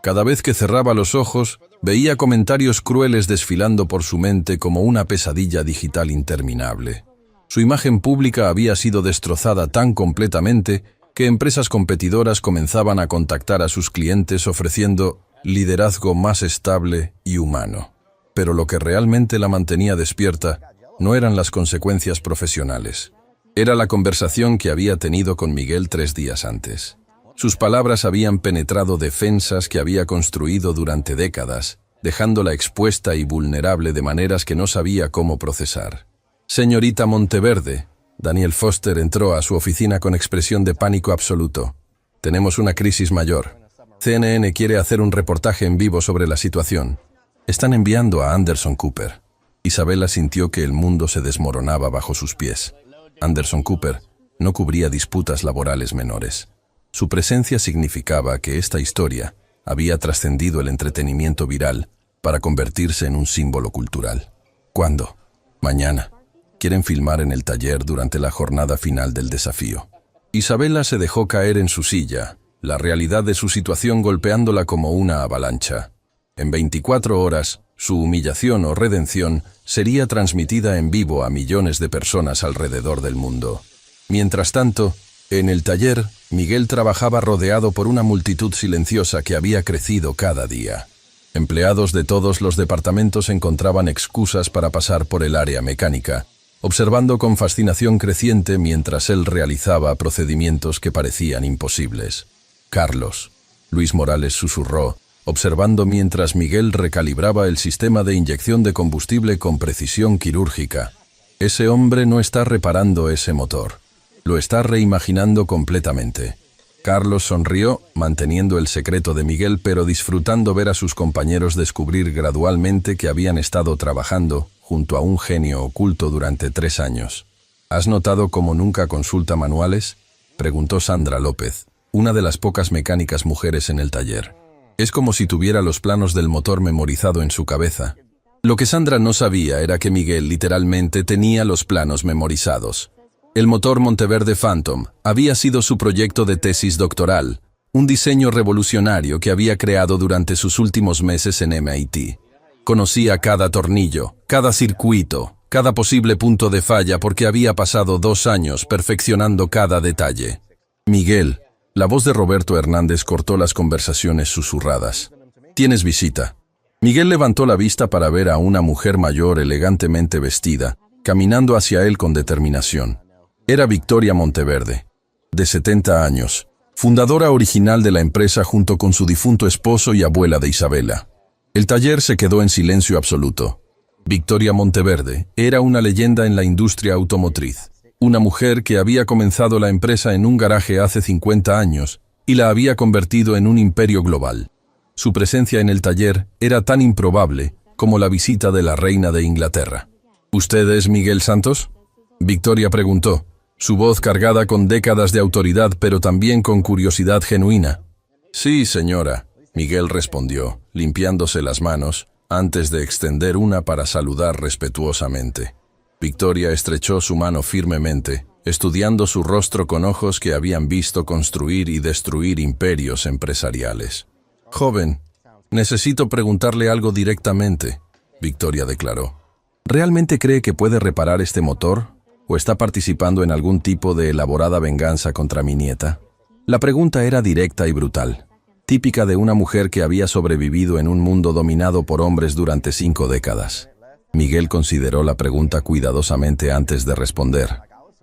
Cada vez que cerraba los ojos, veía comentarios crueles desfilando por su mente como una pesadilla digital interminable. Su imagen pública había sido destrozada tan completamente que empresas competidoras comenzaban a contactar a sus clientes ofreciendo liderazgo más estable y humano. Pero lo que realmente la mantenía despierta no eran las consecuencias profesionales. Era la conversación que había tenido con Miguel 3 días antes. Sus palabras habían penetrado defensas que había construido durante décadas, dejándola expuesta y vulnerable de maneras que no sabía cómo procesar. «Señorita Monteverde», Daniel Foster entró a su oficina con expresión de pánico absoluto. «Tenemos una crisis mayor. CNN quiere hacer un reportaje en vivo sobre la situación. Están enviando a Anderson Cooper». Isabella sintió que el mundo se desmoronaba bajo sus pies. Anderson Cooper no cubría disputas laborales menores. Su presencia significaba que esta historia había trascendido el entretenimiento viral para convertirse en un símbolo cultural. ¿Cuándo? Mañana. Quieren filmar en el taller durante la jornada final del desafío. Isabella se dejó caer en su silla, la realidad de su situación golpeándola como una avalancha. En 24 horas, su humillación o redención sería transmitida en vivo a millones de personas alrededor del mundo. Mientras tanto, en el taller, Miguel trabajaba rodeado por una multitud silenciosa que había crecido cada día. Empleados de todos los departamentos encontraban excusas para pasar por el área mecánica, observando con fascinación creciente mientras él realizaba procedimientos que parecían imposibles. «Carlos», Luis Morales susurró, observando mientras Miguel recalibraba el sistema de inyección de combustible con precisión quirúrgica. «Ese hombre no está reparando ese motor. Lo está reimaginando completamente». Carlos sonrió, manteniendo el secreto de Miguel, pero disfrutando ver a sus compañeros descubrir gradualmente que habían estado trabajando junto a un genio oculto durante 3 años. «¿Has notado cómo nunca consulta manuales?», preguntó Sandra López, una de las pocas mecánicas mujeres en el taller. Es como si tuviera los planos del motor memorizado en su cabeza. Lo que Sandra no sabía era que Miguel literalmente tenía los planos memorizados. El motor Monteverde Phantom había sido su proyecto de tesis doctoral, un diseño revolucionario que había creado durante sus últimos meses en MIT. Conocía cada tornillo, cada circuito, cada posible punto de falla porque había pasado 2 años perfeccionando cada detalle. «Miguel», la voz de Roberto Hernández cortó las conversaciones susurradas. «Tienes visita». Miguel levantó la vista para ver a una mujer mayor elegantemente vestida, caminando hacia él con determinación. Era Victoria Monteverde, de 70 años, fundadora original de la empresa junto con su difunto esposo y abuela de Isabella. El taller se quedó en silencio absoluto. Victoria Monteverde era una leyenda en la industria automotriz, una mujer que había comenzado la empresa en un garaje hace 50 años y la había convertido en un imperio global. Su presencia en el taller era tan improbable como la visita de la reina de Inglaterra. «¿Usted es Miguel Santos?», Victoria preguntó, su voz cargada con décadas de autoridad pero también con curiosidad genuina. «Sí, señora», Miguel respondió, limpiándose las manos, antes de extender una para saludar respetuosamente. Victoria estrechó su mano firmemente, estudiando su rostro con ojos que habían visto construir y destruir imperios empresariales. «Joven, necesito preguntarle algo directamente», Victoria declaró. «¿Realmente cree que puede reparar este motor? ¿O está participando en algún tipo de elaborada venganza contra mi nieta?» La pregunta era directa y brutal, típica de una mujer que había sobrevivido en un mundo dominado por hombres durante 5 décadas. Miguel consideró la pregunta cuidadosamente antes de responder.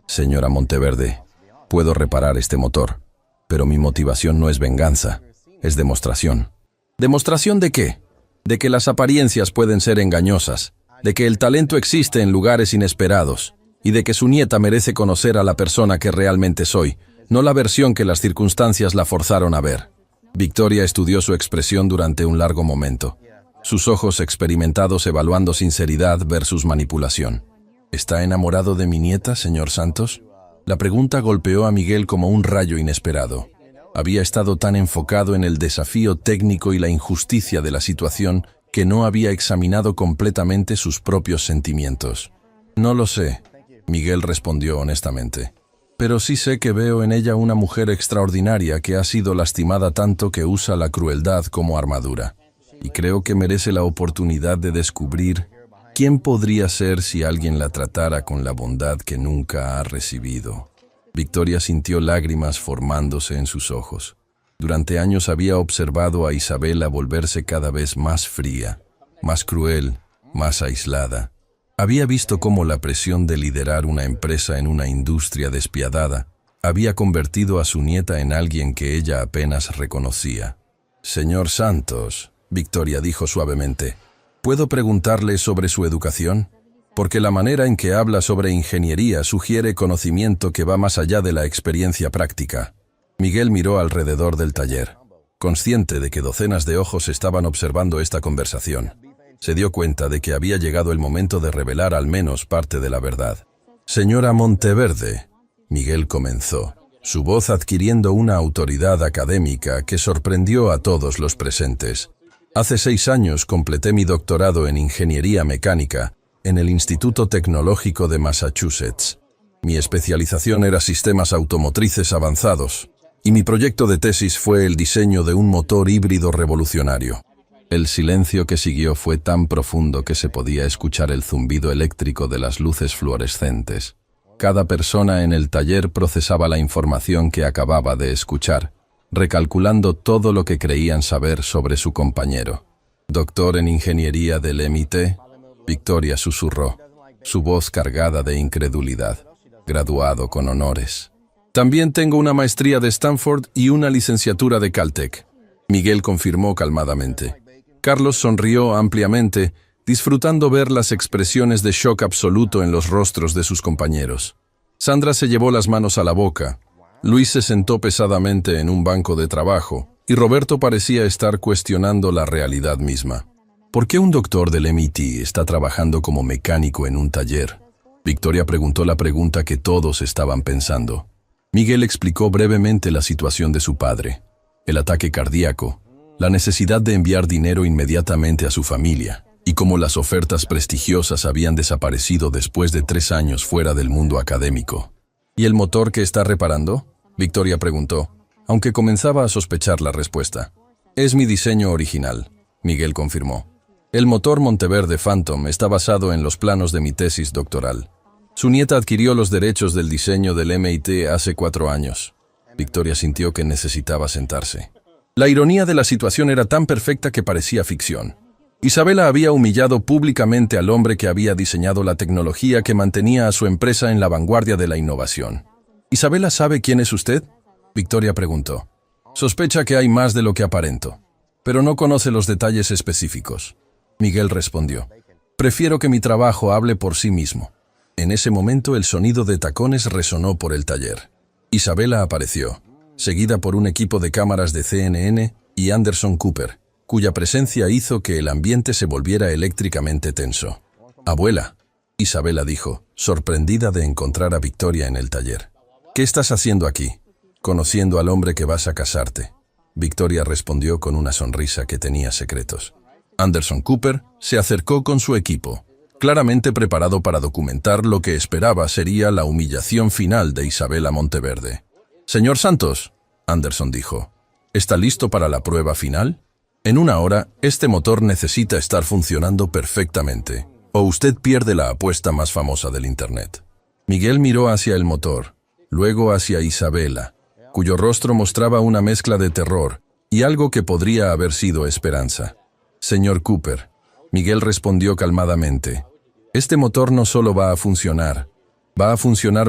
«Señora Monteverde, puedo reparar este motor, pero mi motivación no es venganza, es demostración». ¿Demostración de qué? De que las apariencias pueden ser engañosas, de que el talento existe en lugares inesperados, y de que su nieta merece conocer a la persona que realmente soy, no la versión que las circunstancias la forzaron a ver. Victoria estudió su expresión durante un largo momento, sus ojos experimentados evaluando sinceridad versus manipulación. ¿Está enamorado de mi nieta, señor Santos? La pregunta golpeó a Miguel como un rayo inesperado. Había estado tan enfocado en el desafío técnico y la injusticia de la situación que no había examinado completamente sus propios sentimientos. «No lo sé», Miguel respondió honestamente. «Pero sí sé que veo en ella una mujer extraordinaria que ha sido lastimada tanto que usa la crueldad como armadura. Y creo que merece la oportunidad de descubrir quién podría ser si alguien la tratara con la bondad que nunca ha recibido». Victoria sintió lágrimas formándose en sus ojos. Durante años había observado a Isabela volverse cada vez más fría, más cruel, más aislada. Había visto cómo la presión de liderar una empresa en una industria despiadada había convertido a su nieta en alguien que ella apenas reconocía. «Señor Santos», Victoria dijo suavemente, «¿puedo preguntarle sobre su educación? Porque la manera en que habla sobre ingeniería sugiere conocimiento que va más allá de la experiencia práctica». Miguel miró alrededor del taller, consciente de que docenas de ojos estaban observando esta conversación. Se dio cuenta de que había llegado el momento de revelar al menos parte de la verdad. «Señora Monteverde», Miguel comenzó, su voz adquiriendo una autoridad académica que sorprendió a todos los presentes. «Hace 6 años completé mi doctorado en ingeniería mecánica en el Instituto Tecnológico de Massachusetts. Mi especialización era sistemas automotrices avanzados, y mi proyecto de tesis fue el diseño de un motor híbrido revolucionario». El silencio que siguió fue tan profundo que se podía escuchar el zumbido eléctrico de las luces fluorescentes. Cada persona en el taller procesaba la información que acababa de escuchar, recalculando todo lo que creían saber sobre su compañero. «Doctor en ingeniería del MIT», Victoria susurró, su voz cargada de incredulidad. «Graduado con honores». «También tengo una maestría de Stanford y una licenciatura de Caltech», Miguel confirmó calmadamente. Carlos sonrió ampliamente, disfrutando ver las expresiones de shock absoluto en los rostros de sus compañeros. Sandra se llevó las manos a la boca. Luis se sentó pesadamente en un banco de trabajo, y Roberto parecía estar cuestionando la realidad misma. «¿Por qué un doctor del MIT está trabajando como mecánico en un taller?», Victoria preguntó la pregunta que todos estaban pensando. Miguel explicó brevemente la situación de su padre, el ataque cardíaco, la necesidad de enviar dinero inmediatamente a su familia, y cómo las ofertas prestigiosas habían desaparecido después de 3 años fuera del mundo académico. «¿Y el motor que está reparando?», Victoria preguntó, aunque comenzaba a sospechar la respuesta. «Es mi diseño original», Miguel confirmó. «El motor Monteverde Phantom está basado en los planos de mi tesis doctoral. Su nieta adquirió los derechos del diseño del MIT hace 4 años». Victoria sintió que necesitaba sentarse. La ironía de la situación era tan perfecta que parecía ficción. Isabela había humillado públicamente al hombre que había diseñado la tecnología que mantenía a su empresa en la vanguardia de la innovación. «¿Isabela sabe quién es usted?», Victoria preguntó. «Sospecha que hay más de lo que aparento, pero no conoce los detalles específicos». Miguel respondió. «Prefiero que mi trabajo hable por sí mismo». En ese momento el sonido de tacones resonó por el taller. Isabela apareció, seguida por un equipo de cámaras de CNN y Anderson Cooper, cuya presencia hizo que el ambiente se volviera eléctricamente tenso. «Abuela», Isabela dijo, sorprendida de encontrar a Victoria en el taller. «¿Qué estás haciendo aquí? Conociendo al hombre que vas a casarte». Victoria respondió con una sonrisa que tenía secretos. Anderson Cooper se acercó con su equipo, claramente preparado para documentar lo que esperaba sería la humillación final de Isabela Monteverde. «Señor Santos», Anderson dijo, «¿está listo para la prueba final? En 1 hora, este motor necesita estar funcionando perfectamente, o usted pierde la apuesta más famosa del Internet». Miguel miró hacia el motor, luego hacia Isabela, cuyo rostro mostraba una mezcla de terror y algo que podría haber sido esperanza. «Señor Cooper», Miguel respondió calmadamente, «este motor no solo va a funcionar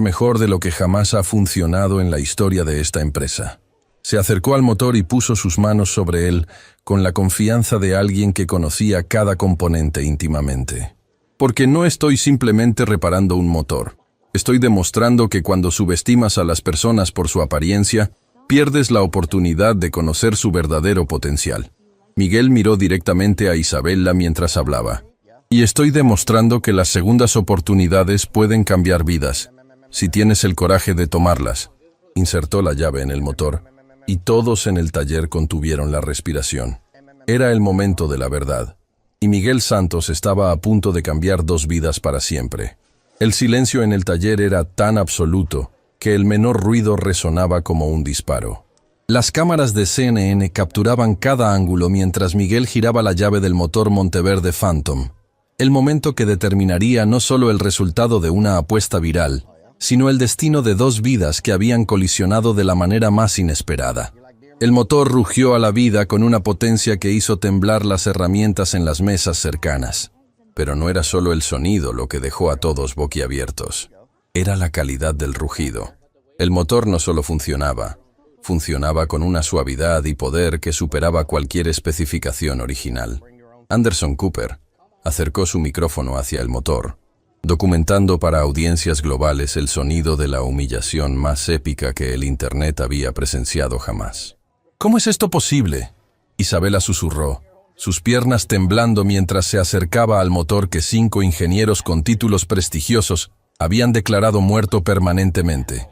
mejor de lo que jamás ha funcionado en la historia de esta empresa». Se acercó al motor y puso sus manos sobre él con la confianza de alguien que conocía cada componente íntimamente. «Porque no estoy simplemente reparando un motor. Estoy demostrando que cuando subestimas a las personas por su apariencia, pierdes la oportunidad de conocer su verdadero potencial». Miguel miró directamente a Isabela mientras hablaba. «Y estoy demostrando que las segundas oportunidades pueden cambiar vidas, si tienes el coraje de tomarlas». Insertó la llave en el motor, y todos en el taller contuvieron la respiración. Era el momento de la verdad, y Miguel Santos estaba a punto de cambiar 2 vidas para siempre. El silencio en el taller era tan absoluto que el menor ruido resonaba como un disparo. Las cámaras de CNN capturaban cada ángulo mientras Miguel giraba la llave del motor Monteverde Phantom. El momento que determinaría no solo el resultado de una apuesta viral, sino el destino de 2 vidas que habían colisionado de la manera más inesperada. El motor rugió a la vida con una potencia que hizo temblar las herramientas en las mesas cercanas. Pero no era solo el sonido lo que dejó a todos boquiabiertos. Era la calidad del rugido. El motor no solo funcionaba con una suavidad y poder que superaba cualquier especificación original. Anderson Cooper acercó su micrófono hacia el motor, documentando para audiencias globales el sonido de la humillación más épica que el Internet había presenciado jamás. «¿Cómo es esto posible?», Isabela susurró, sus piernas temblando mientras se acercaba al motor que 5 ingenieros con títulos prestigiosos habían declarado muerto permanentemente.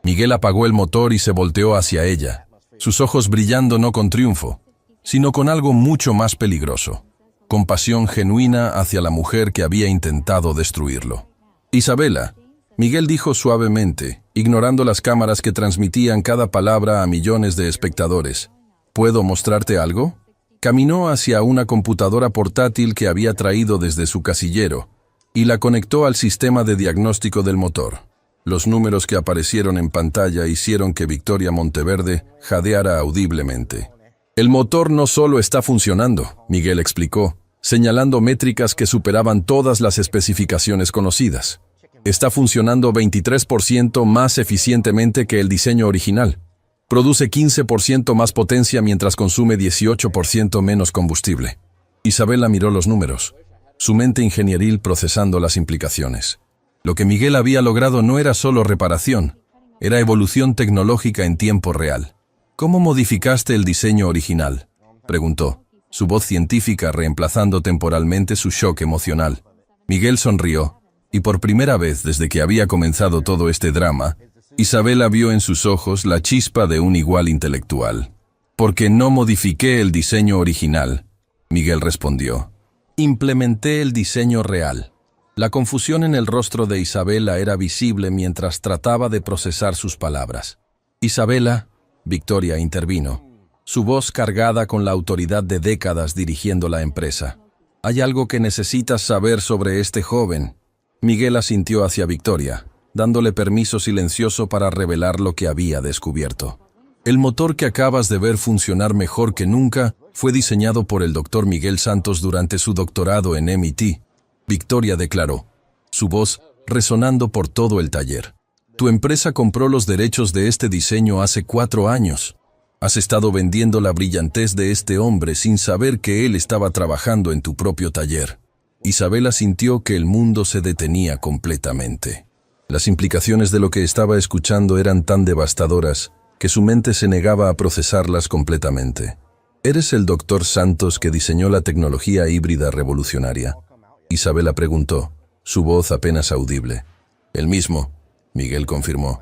Miguel apagó el motor y se volteó hacia ella, sus ojos brillando no con triunfo, sino con algo mucho más peligroso: compasión genuina hacia la mujer que había intentado destruirlo. «Isabela», Miguel dijo suavemente, ignorando las cámaras que transmitían cada palabra a millones de espectadores, «¿puedo mostrarte algo?». Caminó hacia una computadora portátil que había traído desde su casillero y la conectó al sistema de diagnóstico del motor. Los números que aparecieron en pantalla hicieron que Victoria Monteverde jadeara audiblemente. «El motor no solo está funcionando», Miguel explicó, señalando métricas que superaban todas las especificaciones conocidas. «Está funcionando 23% más eficientemente que el diseño original. Produce 15% más potencia mientras consume 18% menos combustible». Isabela miró los números, su mente ingenieril procesando las implicaciones. Lo que Miguel había logrado no era solo reparación, era evolución tecnológica en tiempo real. «¿Cómo modificaste el diseño original?», preguntó, su voz científica reemplazando temporalmente su shock emocional. Miguel sonrió, y por primera vez desde que había comenzado todo este drama, Isabela vio en sus ojos la chispa de un igual intelectual. «Porque no modifiqué el diseño original», Miguel respondió. «Implementé el diseño real». La confusión en el rostro de Isabela era visible mientras trataba de procesar sus palabras. «Isabela», Victoria intervino, su voz cargada con la autoridad de décadas dirigiendo la empresa. «Hay algo que necesitas saber sobre este joven». Miguel asintió hacia Victoria, dándole permiso silencioso para revelar lo que había descubierto. «El motor que acabas de ver funcionar mejor que nunca fue diseñado por el Dr. Miguel Santos durante su doctorado en MIT», Victoria declaró, su voz resonando por todo el taller. «Tu empresa compró los derechos de este diseño hace 4 años. Has estado vendiendo la brillantez de este hombre sin saber que él estaba trabajando en tu propio taller». Isabela sintió que el mundo se detenía completamente. Las implicaciones de lo que estaba escuchando eran tan devastadoras que su mente se negaba a procesarlas completamente. «¿Eres el Dr. Santos que diseñó la tecnología híbrida revolucionaria?», Isabela preguntó, su voz apenas audible. «El mismo», Miguel confirmó.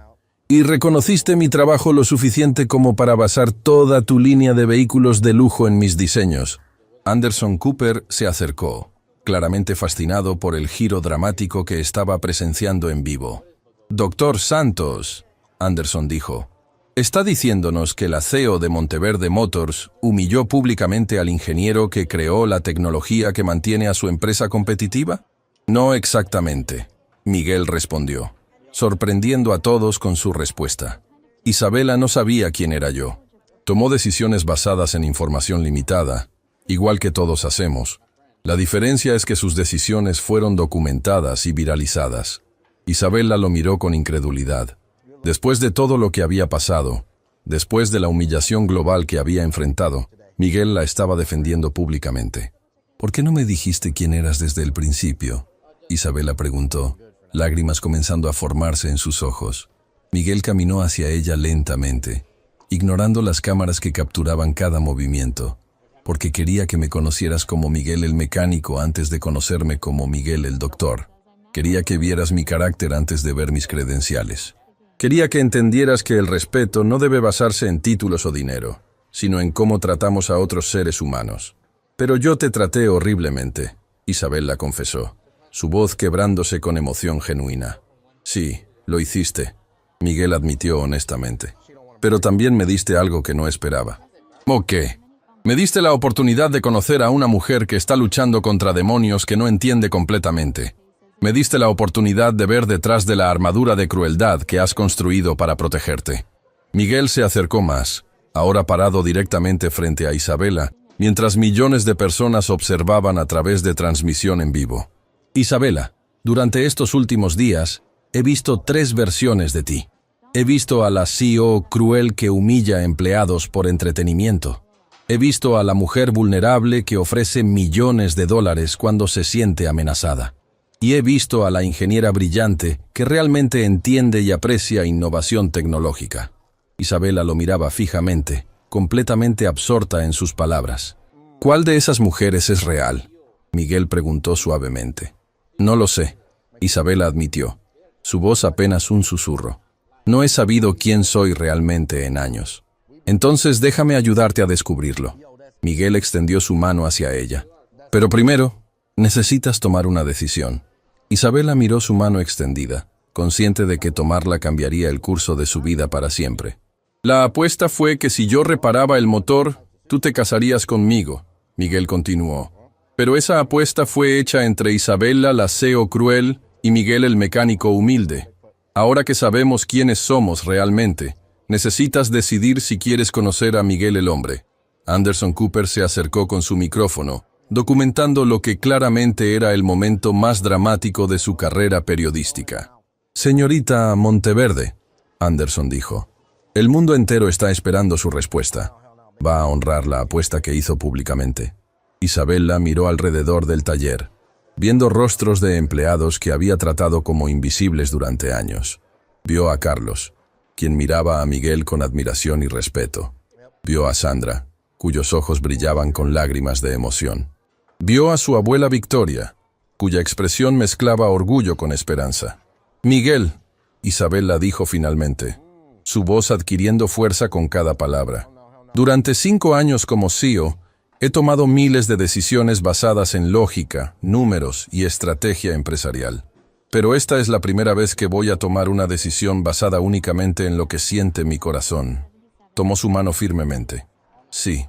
«¿Y reconociste mi trabajo lo suficiente como para basar toda tu línea de vehículos de lujo en mis diseños?». Anderson Cooper se acercó, claramente fascinado por el giro dramático que estaba presenciando en vivo. «Doctor Santos», Anderson dijo, «¿está diciéndonos que la CEO de Monteverde Motors humilló públicamente al ingeniero que creó la tecnología que mantiene a su empresa competitiva?» «No exactamente», Miguel respondió, sorprendiendo a todos con su respuesta. «Isabela no sabía quién era yo. Tomó decisiones basadas en información limitada, igual que todos hacemos. La diferencia es que sus decisiones fueron documentadas y viralizadas». Isabela lo miró con incredulidad. Después de todo lo que había pasado, después de la humillación global que había enfrentado, Miguel la estaba defendiendo públicamente. «¿Por qué no me dijiste quién eras desde el principio?», Isabela preguntó, lágrimas comenzando a formarse en sus ojos. Miguel caminó hacia ella lentamente, ignorando las cámaras que capturaban cada movimiento, porque quería que me conocieras como Miguel el mecánico antes de conocerme como Miguel el doctor. Quería que vieras mi carácter antes de ver mis credenciales. Quería que entendieras que el respeto no debe basarse en títulos o dinero, sino en cómo tratamos a otros seres humanos. Pero yo te traté horriblemente», Isabela confesó, su voz quebrándose con emoción genuina. «Sí, lo hiciste», Miguel admitió honestamente. «Pero también me diste algo que no esperaba». «¿O qué? Me diste la oportunidad de conocer a una mujer que está luchando contra demonios que no entiende completamente. Me diste la oportunidad de ver detrás de la armadura de crueldad que has construido para protegerte». Miguel se acercó más, ahora parado directamente frente a Isabela, mientras millones de personas observaban a través de transmisión en vivo. «Isabela, durante estos últimos días, he visto 3 versiones de ti. He visto a la CEO cruel que humilla a empleados por entretenimiento. He visto a la mujer vulnerable que ofrece millones de dólares cuando se siente amenazada. Y he visto a la ingeniera brillante que realmente entiende y aprecia innovación tecnológica». Isabela lo miraba fijamente, completamente absorta en sus palabras. «¿Cuál de esas mujeres es real?», Miguel preguntó suavemente. «No lo sé», Isabela admitió, su voz apenas un susurro. «No he sabido quién soy realmente en años. Entonces déjame ayudarte a descubrirlo». Miguel extendió su mano hacia ella. «Pero primero, necesitas tomar una decisión». Isabela miró su mano extendida, consciente de que tomarla cambiaría el curso de su vida para siempre. «La apuesta fue que si yo reparaba el motor, tú te casarías conmigo», Miguel continuó. «Pero esa apuesta fue hecha entre Isabela, la CEO cruel, y Miguel el mecánico humilde. Ahora que sabemos quiénes somos realmente, necesitas decidir si quieres conocer a Miguel el hombre». Anderson Cooper se acercó con su micrófono, documentando lo que claramente era el momento más dramático de su carrera periodística. «Señorita Monteverde», Anderson dijo, «el mundo entero está esperando su respuesta. ¿Va a honrar la apuesta que hizo públicamente?». Isabela miró alrededor del taller, viendo rostros de empleados que había tratado como invisibles durante años. Vio a Carlos, quien miraba a Miguel con admiración y respeto. Vio a Sandra, cuyos ojos brillaban con lágrimas de emoción. Vio a su abuela Victoria, cuya expresión mezclaba orgullo con esperanza. «Miguel», Isabela dijo finalmente, su voz adquiriendo fuerza con cada palabra. «Durante 5 años como CEO, he tomado miles de decisiones basadas en lógica, números y estrategia empresarial. Pero esta es la primera vez que voy a tomar una decisión basada únicamente en lo que siente mi corazón». Tomó su mano firmemente. «Sí,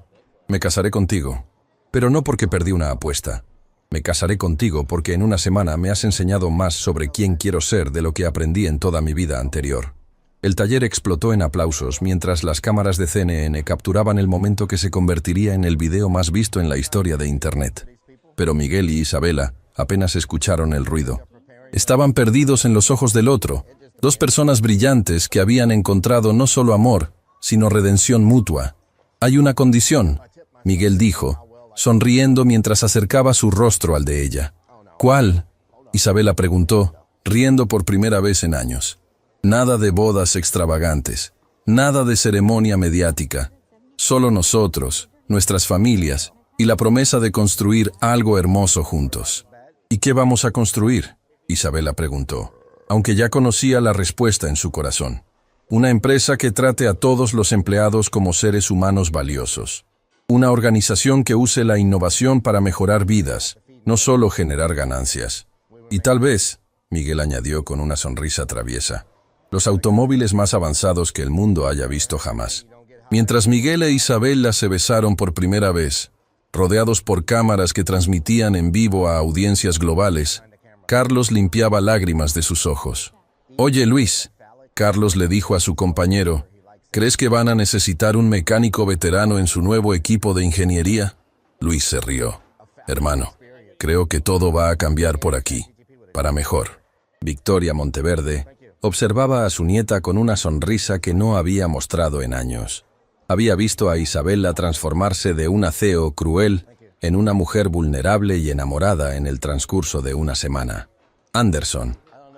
me casaré contigo, pero no porque perdí una apuesta. Me casaré contigo porque en una semana me has enseñado más sobre quién quiero ser de lo que aprendí en toda mi vida anterior». El taller explotó en aplausos mientras las cámaras de CNN capturaban el momento que se convertiría en el video más visto en la historia de Internet. Pero Miguel y Isabela apenas escucharon el ruido. Estaban perdidos en los ojos del otro, 2 personas brillantes que habían encontrado no solo amor, sino redención mutua. «Hay una condición», Miguel dijo, sonriendo mientras acercaba su rostro al de ella. «¿Cuál?», Isabela preguntó, riendo por primera vez en años. «Nada de bodas extravagantes, nada de ceremonia mediática. Solo nosotros, nuestras familias y la promesa de construir algo hermoso juntos». «¿Y qué vamos a construir?», Isabela preguntó, aunque ya conocía la respuesta en su corazón. «Una empresa que trate a todos los empleados como seres humanos valiosos. Una organización que use la innovación para mejorar vidas, no solo generar ganancias. Y tal vez, Miguel añadió con una sonrisa traviesa, los automóviles más avanzados que el mundo haya visto jamás. Mientras Miguel e Isabela se besaron por primera vez, rodeados por cámaras que transmitían en vivo a audiencias globales, Carlos limpiaba lágrimas de sus ojos. «Oye, Luis», Carlos le dijo a su compañero, «¿crees que van a necesitar un mecánico veterano en su nuevo equipo de ingeniería?» Luis se rió. «Hermano, creo que todo va a cambiar por aquí, para mejor». Victoria Monteverde observaba a su nieta con una sonrisa que no había mostrado en años. Había visto a Isabela transformarse de una CEO cruel en una mujer vulnerable y enamorada en el transcurso de una semana. «Anderson».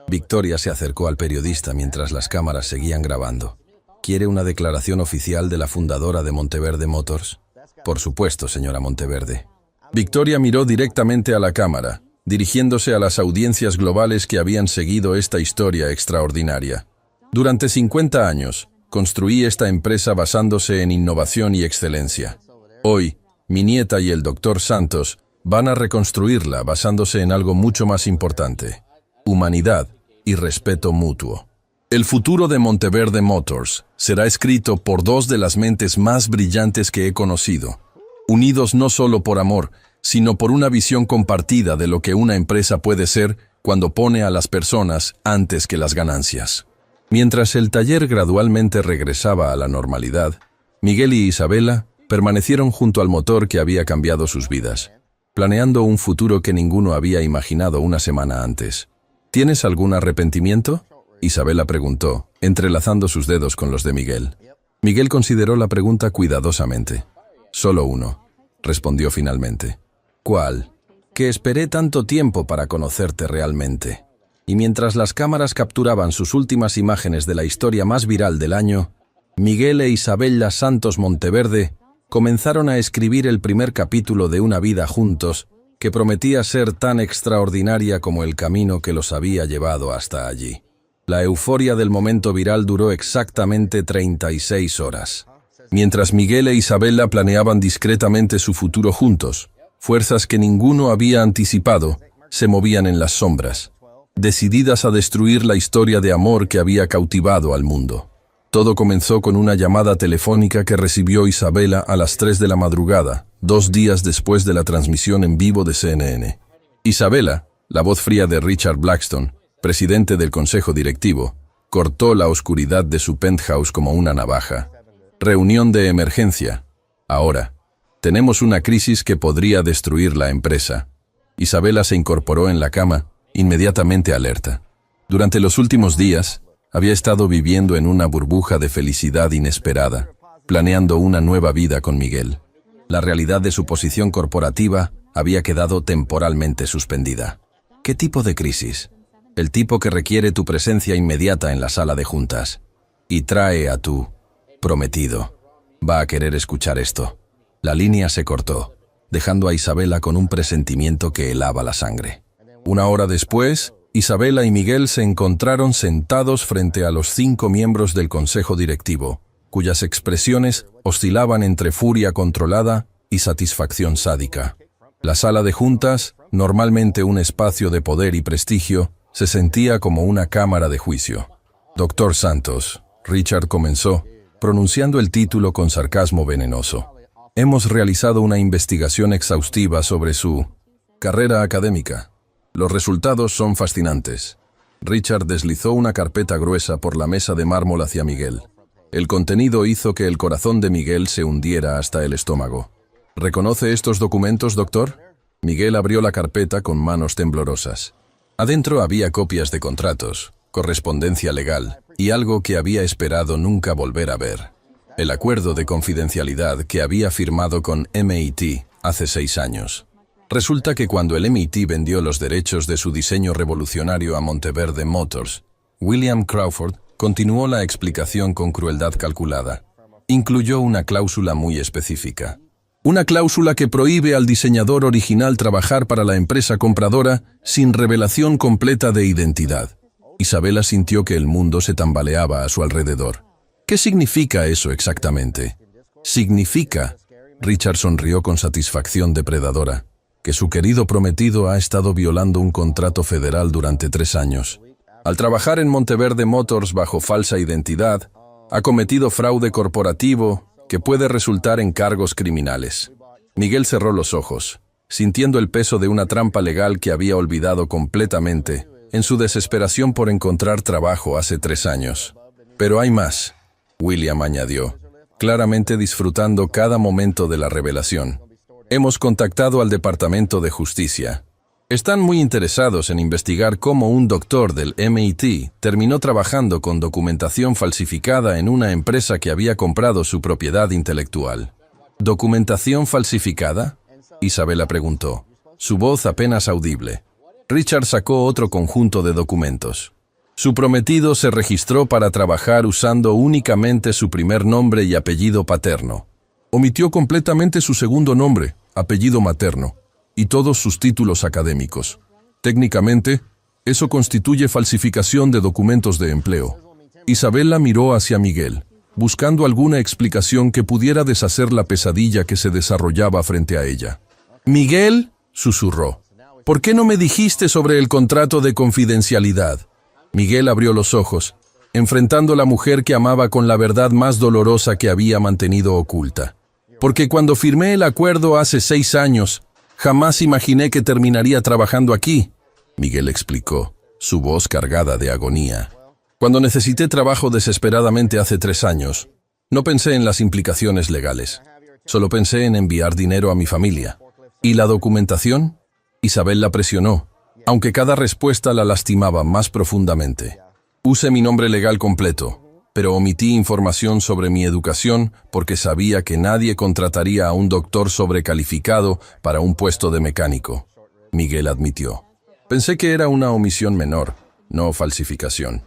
Victoria se acercó al periodista mientras las cámaras seguían grabando. «¿Quiere una declaración oficial de la fundadora de Monteverde Motors?» «Por supuesto, señora Monteverde». Victoria miró directamente a la cámara, dirigiéndose a las audiencias globales que habían seguido esta historia extraordinaria. «Durante 50 años, construí esta empresa basándose en innovación y excelencia. Hoy, mi nieta y el Dr. Santos van a reconstruirla basándose en algo mucho más importante: humanidad y respeto mutuo. El futuro de Monteverde Motors será escrito por dos de las mentes más brillantes que he conocido, unidos no solo por amor, sino por una visión compartida de lo que una empresa puede ser cuando pone a las personas antes que las ganancias». Mientras el taller gradualmente regresaba a la normalidad, Miguel y Isabela permanecieron junto al motor que había cambiado sus vidas, planeando un futuro que ninguno había imaginado una semana antes. «¿Tienes algún arrepentimiento?», Isabela preguntó, entrelazando sus dedos con los de Miguel. Miguel consideró la pregunta cuidadosamente. «Solo uno», respondió finalmente. «¿Cuál?» «Que esperé tanto tiempo para conocerte realmente». Y mientras las cámaras capturaban sus últimas imágenes de la historia más viral del año, Miguel e Isabela Santos Monteverde comenzaron a escribir el primer capítulo de una vida juntos que prometía ser tan extraordinaria como el camino que los había llevado hasta allí. La euforia del momento viral duró exactamente 36 horas. Mientras Miguel e Isabela planeaban discretamente su futuro juntos, fuerzas que ninguno había anticipado se movían en las sombras, decididas a destruir la historia de amor que había cautivado al mundo. Todo comenzó con una llamada telefónica que recibió Isabela a las 3 de la madrugada, 2 días después de la transmisión en vivo de CNN. Isabela, la voz fría de Richard Blackstone, presidente del consejo directivo, cortó la oscuridad de su penthouse como una navaja. «Reunión de emergencia. Ahora. Tenemos una crisis que podría destruir la empresa». Isabela se incorporó en la cama, inmediatamente alerta. Durante los últimos días, había estado viviendo en una burbuja de felicidad inesperada, planeando una nueva vida con Miguel. La realidad de su posición corporativa había quedado temporalmente suspendida. ¿Qué tipo de crisis? El tipo que requiere tu presencia inmediata en la sala de juntas. Y trae a tu prometido. Va a querer escuchar esto. La línea se cortó, dejando a Isabela con un presentimiento que helaba la sangre. Una hora después, Isabela y Miguel se encontraron sentados frente a los 5 miembros del consejo directivo, cuyas expresiones oscilaban entre furia controlada y satisfacción sádica. La sala de juntas, normalmente un espacio de poder y prestigio, se sentía como una cámara de juicio. «Dr. Santos», Richard comenzó, pronunciando el título con sarcasmo venenoso. «Hemos realizado una investigación exhaustiva sobre su carrera académica. Los resultados son fascinantes». Richard deslizó una carpeta gruesa por la mesa de mármol hacia Miguel. El contenido hizo que el corazón de Miguel se hundiera hasta el estómago. «¿Reconoce estos documentos, doctor?» Miguel abrió la carpeta con manos temblorosas. Adentro había copias de contratos, correspondencia legal y algo que había esperado nunca volver a ver: el acuerdo de confidencialidad que había firmado con MIT hace 6 años. Resulta que cuando el MIT vendió los derechos de su diseño revolucionario a Monteverde Motors, William Crawford continuó la explicación con crueldad calculada. Incluyó una cláusula muy específica. Una cláusula que prohíbe al diseñador original trabajar para la empresa compradora sin revelación completa de identidad. Isabela sintió que el mundo se tambaleaba a su alrededor. ¿Qué significa eso exactamente? Significa Richard sonrió con satisfacción depredadora, que su querido prometido ha estado violando un contrato federal durante 3 años. Al trabajar en Monteverde Motors bajo falsa identidad, ha cometido fraude corporativo que puede resultar en cargos criminales. Miguel cerró los ojos, sintiendo el peso de una trampa legal que había olvidado completamente en su desesperación por encontrar trabajo hace 3 años. Pero hay más, William añadió, claramente disfrutando cada momento de la revelación. Hemos contactado al Departamento de Justicia. Están muy interesados en investigar cómo un doctor del MIT terminó trabajando con documentación falsificada en una empresa que había comprado su propiedad intelectual. ¿Documentación falsificada?, Isabela preguntó, su voz apenas audible. Richard sacó otro conjunto de documentos. Su prometido se registró para trabajar usando únicamente su primer nombre y apellido paterno. Omitió completamente su segundo nombre, apellido materno, y todos sus títulos académicos. Técnicamente, eso constituye falsificación de documentos de empleo. Isabela miró hacia Miguel, buscando alguna explicación que pudiera deshacer la pesadilla que se desarrollaba frente a ella. «Miguel», susurró, «¿por qué no me dijiste sobre el contrato de confidencialidad?» Miguel abrió los ojos, enfrentando a la mujer que amaba con la verdad más dolorosa que había mantenido oculta. «Porque cuando firmé el acuerdo hace 6 años, jamás imaginé que terminaría trabajando aquí», Miguel explicó, su voz cargada de agonía. «Cuando necesité trabajo desesperadamente hace 3 años, no pensé en las implicaciones legales. Solo pensé en enviar dinero a mi familia. ¿Y la documentación?», Isabel la presionó, aunque cada respuesta la lastimaba más profundamente. «Usé mi nombre legal completo, pero omití información sobre mi educación porque sabía que nadie contrataría a un doctor sobrecalificado para un puesto de mecánico», Miguel admitió. «Pensé que era una omisión menor, no falsificación».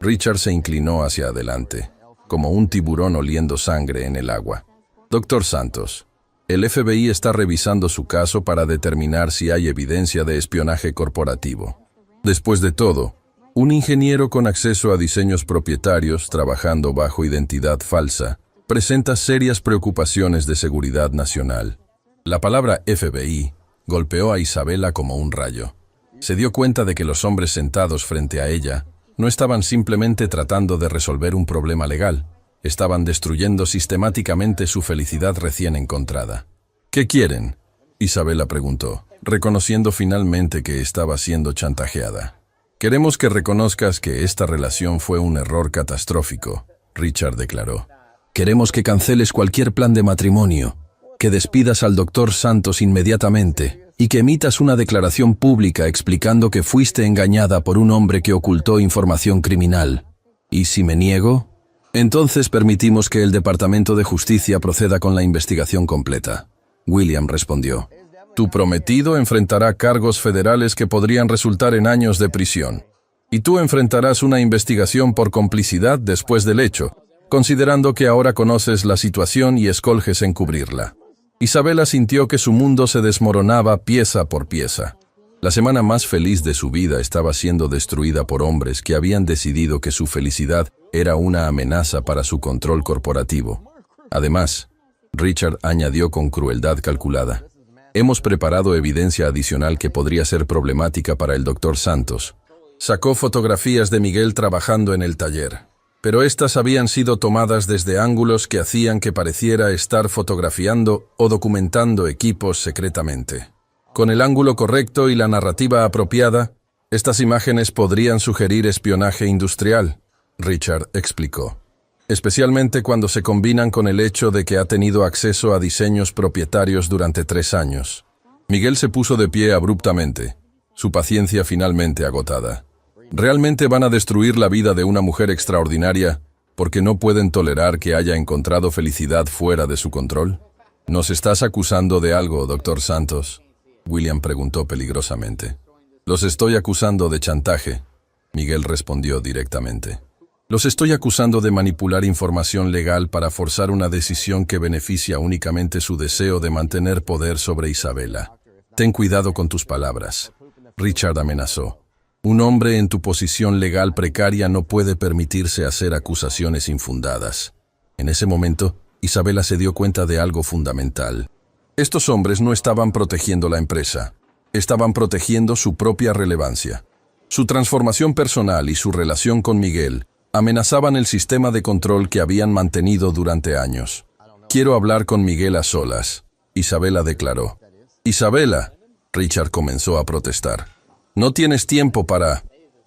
Richard se inclinó hacia adelante, como un tiburón oliendo sangre en el agua. «Doctor Santos, el FBI está revisando su caso para determinar si hay evidencia de espionaje corporativo. Después de todo, un ingeniero con acceso a diseños propietarios trabajando bajo identidad falsa presenta serias preocupaciones de seguridad nacional». La palabra FBI golpeó a Isabela como un rayo. Se dio cuenta de que los hombres sentados frente a ella no estaban simplemente tratando de resolver un problema legal, estaban destruyendo sistemáticamente su felicidad recién encontrada. «¿Qué quieren?», Isabela preguntó, reconociendo finalmente que estaba siendo chantajeada. «Queremos que reconozcas que esta relación fue un error catastrófico», Richard declaró. «Queremos que canceles cualquier plan de matrimonio, que despidas al doctor Santos inmediatamente y que emitas una declaración pública explicando que fuiste engañada por un hombre que ocultó información criminal. ¿Y si me niego? Entonces permitimos que el Departamento de Justicia proceda con la investigación completa», William respondió. «Tu prometido enfrentará cargos federales que podrían resultar en años de prisión. Y tú enfrentarás una investigación por complicidad después del hecho, considerando que ahora conoces la situación y escoges encubrirla». Isabela sintió que su mundo se desmoronaba pieza por pieza. La semana más feliz de su vida estaba siendo destruida por hombres que habían decidido que su felicidad era una amenaza para su control corporativo. Además, Richard añadió con crueldad calculada, «Hemos preparado evidencia adicional que podría ser problemática para el doctor Santos». Sacó fotografías de Miguel trabajando en el taller, pero estas habían sido tomadas desde ángulos que hacían que pareciera estar fotografiando o documentando equipos secretamente. Con el ángulo correcto y la narrativa apropiada, estas imágenes podrían sugerir espionaje industrial, Richard explicó. Especialmente cuando se combinan con el hecho de que ha tenido acceso a diseños propietarios durante 3 años. Miguel se puso de pie abruptamente, su paciencia finalmente agotada. ¿Realmente van a destruir la vida de una mujer extraordinaria porque no pueden tolerar que haya encontrado felicidad fuera de su control? ¿Nos estás acusando de algo, doctor Santos?, William preguntó peligrosamente. «Los estoy acusando de chantaje», Miguel respondió directamente. «Los estoy acusando de manipular información legal para forzar una decisión que beneficia únicamente su deseo de mantener poder sobre Isabela. Ten cuidado con tus palabras», Richard amenazó. «Un hombre en tu posición legal precaria no puede permitirse hacer acusaciones infundadas». En ese momento, Isabela se dio cuenta de algo fundamental. Estos hombres no estaban protegiendo la empresa, estaban protegiendo su propia relevancia. Su transformación personal y su relación con Miguel amenazaban el sistema de control que habían mantenido durante años. «Quiero hablar con Miguel a solas», Isabela declaró. «Isabela», Richard comenzó a protestar. «No tienes tiempo para...»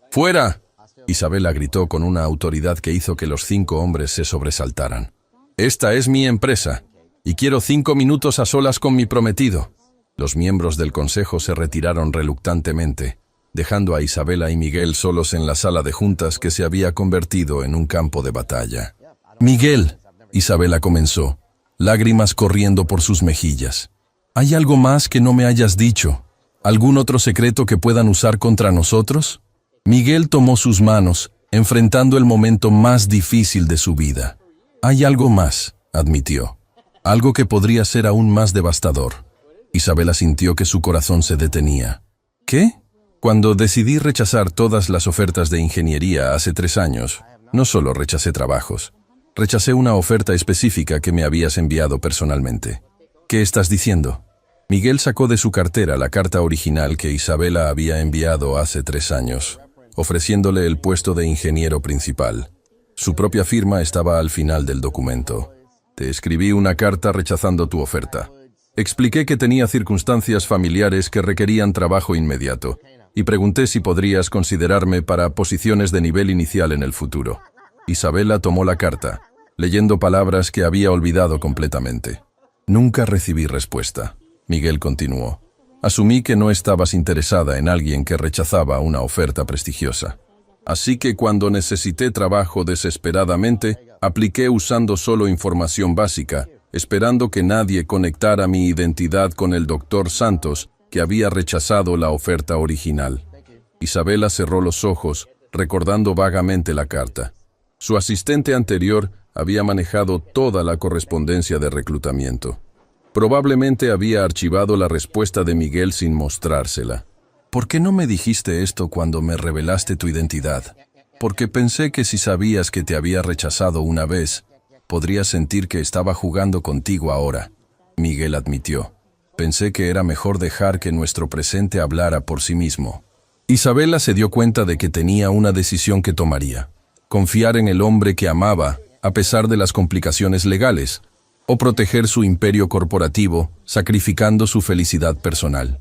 «¡Fuera!», Isabela gritó con una autoridad que hizo que los 5 hombres se sobresaltaran. «Esta es mi empresa, y quiero 5 minutos a solas con mi prometido». Los miembros del consejo se retiraron reluctantemente, dejando a Isabela y Miguel solos en la sala de juntas que se había convertido en un campo de batalla. «Miguel», Isabela comenzó, lágrimas corriendo por sus mejillas. «¿Hay algo más que no me hayas dicho? ¿Algún otro secreto que puedan usar contra nosotros?» Miguel tomó sus manos, enfrentando el momento más difícil de su vida. «Hay algo más», admitió. «Algo que podría ser aún más devastador». Isabela sintió que su corazón se detenía. «¿Qué?» Cuando decidí rechazar todas las ofertas de ingeniería hace 3 años, no solo rechacé trabajos, rechacé una oferta específica que me habías enviado personalmente. ¿Qué estás diciendo?» Miguel sacó de su cartera la carta original que Isabela había enviado hace 3 años, ofreciéndole el puesto de ingeniero principal. Su propia firma estaba al final del documento. «Te escribí una carta rechazando tu oferta. Expliqué que tenía circunstancias familiares que requerían trabajo inmediato, y pregunté si podrías considerarme para posiciones de nivel inicial en el futuro». Isabela tomó la carta, leyendo palabras que había olvidado completamente. «Nunca recibí respuesta», Miguel continuó. «Asumí que no estabas interesada en alguien que rechazaba una oferta prestigiosa. Así que cuando necesité trabajo desesperadamente, apliqué usando solo información básica, esperando que nadie conectara mi identidad con el Dr. Santos, que había rechazado la oferta original». Isabela cerró los ojos, recordando vagamente la carta. Su asistente anterior había manejado toda la correspondencia de reclutamiento. Probablemente había archivado la respuesta de Miguel sin mostrársela. «¿Por qué no me dijiste esto cuando me revelaste tu identidad? Porque pensé que si sabías que te había rechazado una vez, podrías sentir que estaba jugando contigo ahora», Miguel admitió. «Pensé que era mejor dejar que nuestro presente hablara por sí mismo». Isabela se dio cuenta de que tenía una decisión que tomaría: confiar en el hombre que amaba, a pesar de las complicaciones legales, o proteger su imperio corporativo, sacrificando su felicidad personal.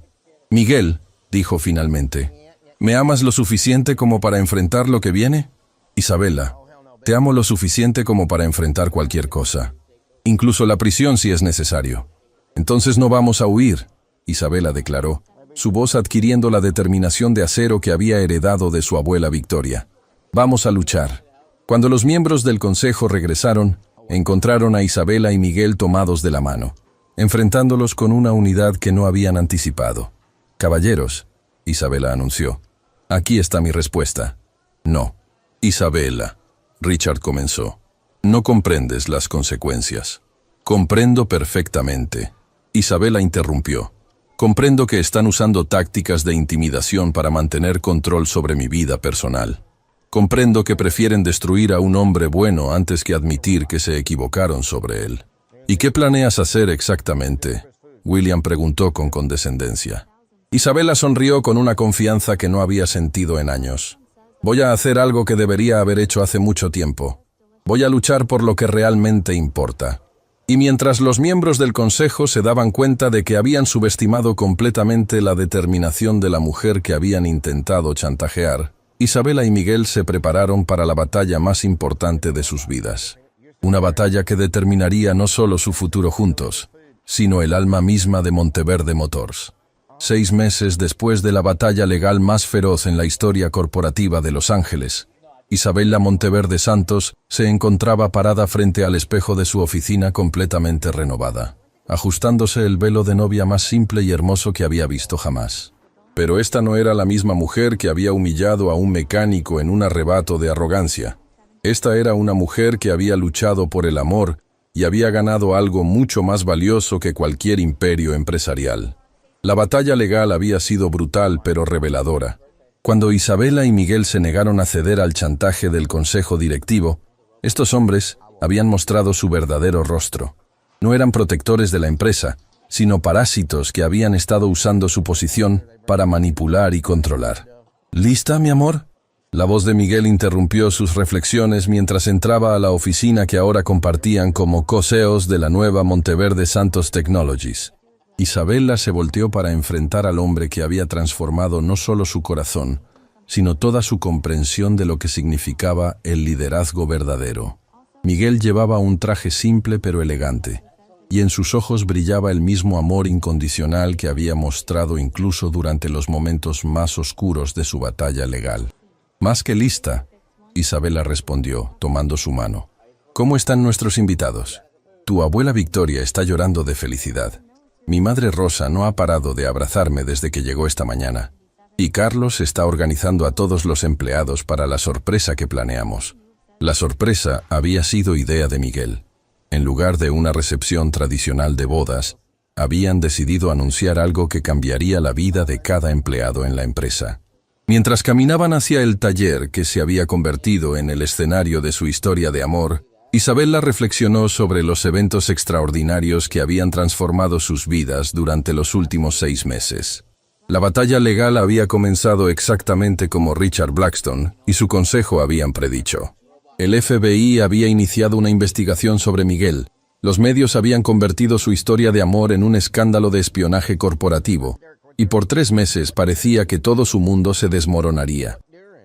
«Miguel», dijo finalmente, «¿me amas lo suficiente como para enfrentar lo que viene?» «Isabela, te amo lo suficiente como para enfrentar cualquier cosa, incluso la prisión si es necesario». «Entonces no vamos a huir», Isabela declaró, su voz adquiriendo la determinación de acero que había heredado de su abuela Victoria. «Vamos a luchar». Cuando los miembros del consejo regresaron, encontraron a Isabela y Miguel tomados de la mano, enfrentándolos con una unidad que no habían anticipado. «Caballeros», Isabela anunció, «aquí está mi respuesta». «No». «Isabela», Richard comenzó, «no comprendes las consecuencias». «Comprendo perfectamente», Isabela interrumpió. «Comprendo que están usando tácticas de intimidación para mantener control sobre mi vida personal. Comprendo que prefieren destruir a un hombre bueno antes que admitir que se equivocaron sobre él». «¿Y qué planeas hacer exactamente?», William preguntó con condescendencia. Isabela sonrió con una confianza que no había sentido en años. «Voy a hacer algo que debería haber hecho hace mucho tiempo. Voy a luchar por lo que realmente importa». Y mientras los miembros del consejo se daban cuenta de que habían subestimado completamente la determinación de la mujer que habían intentado chantajear, Isabela y Miguel se prepararon para la batalla más importante de sus vidas. Una batalla que determinaría no solo su futuro juntos, sino el alma misma de Monteverde Motors. 6 meses después de la batalla legal más feroz en la historia corporativa de Los Ángeles, Isabela Monteverde Santos se encontraba parada frente al espejo de su oficina completamente renovada, ajustándose el velo de novia más simple y hermoso que había visto jamás. Pero esta no era la misma mujer que había humillado a un mecánico en un arrebato de arrogancia. Esta era una mujer que había luchado por el amor y había ganado algo mucho más valioso que cualquier imperio empresarial. La batalla legal había sido brutal pero reveladora. Cuando Isabela y Miguel se negaron a ceder al chantaje del consejo directivo, estos hombres habían mostrado su verdadero rostro. No eran protectores de la empresa, sino parásitos que habían estado usando su posición para manipular y controlar. ¿Lista, mi amor? La voz de Miguel interrumpió sus reflexiones mientras entraba a la oficina que ahora compartían como co-CEOs de la nueva Monteverde Santos Technologies. Isabela se volteó para enfrentar al hombre que había transformado no solo su corazón, sino toda su comprensión de lo que significaba el liderazgo verdadero. Miguel llevaba un traje simple pero elegante, y en sus ojos brillaba el mismo amor incondicional que había mostrado incluso durante los momentos más oscuros de su batalla legal. «Más que lista», Isabela respondió, tomando su mano. «¿Cómo están nuestros invitados? Tu abuela Victoria está llorando de felicidad. Mi madre Rosa no ha parado de abrazarme desde que llegó esta mañana. Y Carlos está organizando a todos los empleados para la sorpresa que planeamos». La sorpresa había sido idea de Miguel. En lugar de una recepción tradicional de bodas, habían decidido anunciar algo que cambiaría la vida de cada empleado en la empresa. Mientras caminaban hacia el taller que se había convertido en el escenario de su historia de amor, Isabela reflexionó sobre los eventos extraordinarios que habían transformado sus vidas durante los últimos 6 meses. La batalla legal había comenzado exactamente como Richard Blackstone y su consejo habían predicho. El FBI había iniciado una investigación sobre Miguel. Los medios habían convertido su historia de amor en un escándalo de espionaje corporativo, y por 3 meses parecía que todo su mundo se desmoronaría.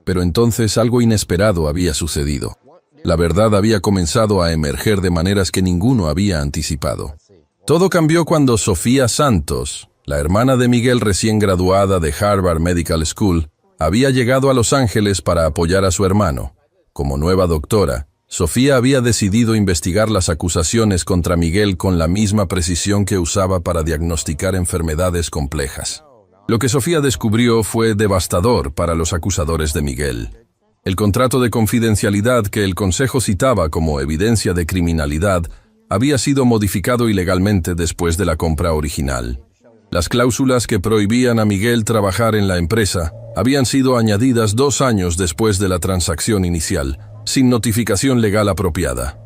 Pero entonces algo inesperado había sucedido. La verdad había comenzado a emerger de maneras que ninguno había anticipado. Todo cambió cuando Sofía Santos, la hermana de Miguel recién graduada de Harvard Medical School, había llegado a Los Ángeles para apoyar a su hermano. Como nueva doctora, Sofía había decidido investigar las acusaciones contra Miguel con la misma precisión que usaba para diagnosticar enfermedades complejas. Lo que Sofía descubrió fue devastador para los acusadores de Miguel. El contrato de confidencialidad que el Consejo citaba como evidencia de criminalidad había sido modificado ilegalmente después de la compra original. Las cláusulas que prohibían a Miguel trabajar en la empresa habían sido añadidas 2 años después de la transacción inicial, sin notificación legal apropiada.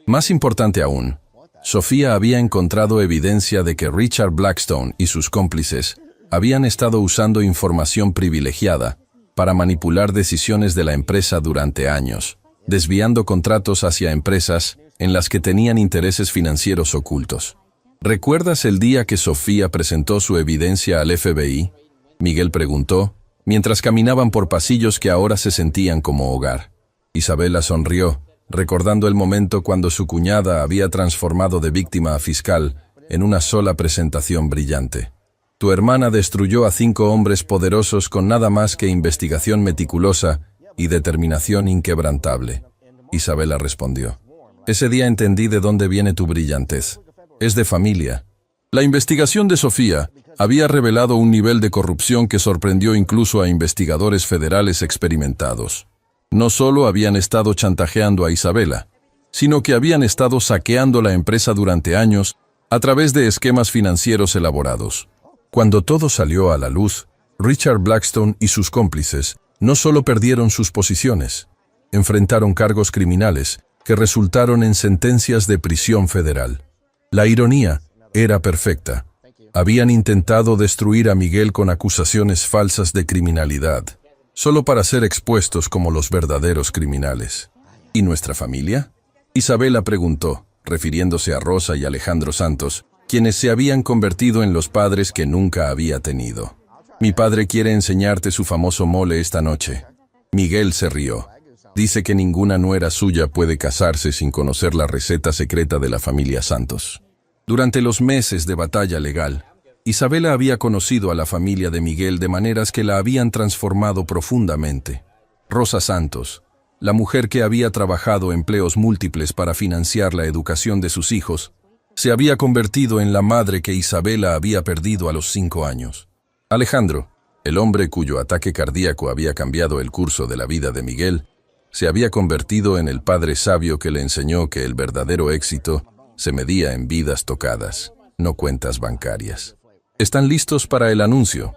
Más importante aún, Sofía había encontrado evidencia de que Richard Blackstone y sus cómplices habían estado usando información privilegiada para manipular decisiones de la empresa durante años, desviando contratos hacia empresas en las que tenían intereses financieros ocultos. ¿Recuerdas el día que Sofía presentó su evidencia al FBI? Miguel preguntó, mientras caminaban por pasillos que ahora se sentían como hogar. Isabela sonrió, recordando el momento cuando su cuñada había transformado de víctima a fiscal en una sola presentación brillante. Tu hermana destruyó a 5 hombres poderosos con nada más que investigación meticulosa y determinación inquebrantable. Isabela respondió. Ese día entendí de dónde viene tu brillantez. Es de familia. La investigación de Sofía había revelado un nivel de corrupción que sorprendió incluso a investigadores federales experimentados. No solo habían estado chantajeando a Isabela, sino que habían estado saqueando la empresa durante años a través de esquemas financieros elaborados. Cuando todo salió a la luz, Richard Blackstone y sus cómplices no solo perdieron sus posiciones, enfrentaron cargos criminales que resultaron en sentencias de prisión federal. La ironía era perfecta. Habían intentado destruir a Miguel con acusaciones falsas de criminalidad, solo para ser expuestos como los verdaderos criminales. ¿Y nuestra familia? Isabela preguntó, refiriéndose a Rosa y Alejandro Santos, quienes se habían convertido en los padres que nunca había tenido. Mi padre quiere enseñarte su famoso mole esta noche. Miguel se rió. Dice que ninguna nuera suya puede casarse sin conocer la receta secreta de la familia Santos. Durante los meses de batalla legal, Isabela había conocido a la familia de Miguel de maneras que la habían transformado profundamente. Rosa Santos, la mujer que había trabajado empleos múltiples para financiar la educación de sus hijos, se había convertido en la madre que Isabela había perdido a los 5 años. Alejandro, el hombre cuyo ataque cardíaco había cambiado el curso de la vida de Miguel, se había convertido en el padre sabio que le enseñó que el verdadero éxito se medía en vidas tocadas, no cuentas bancarias. ¿Están listos para el anuncio?,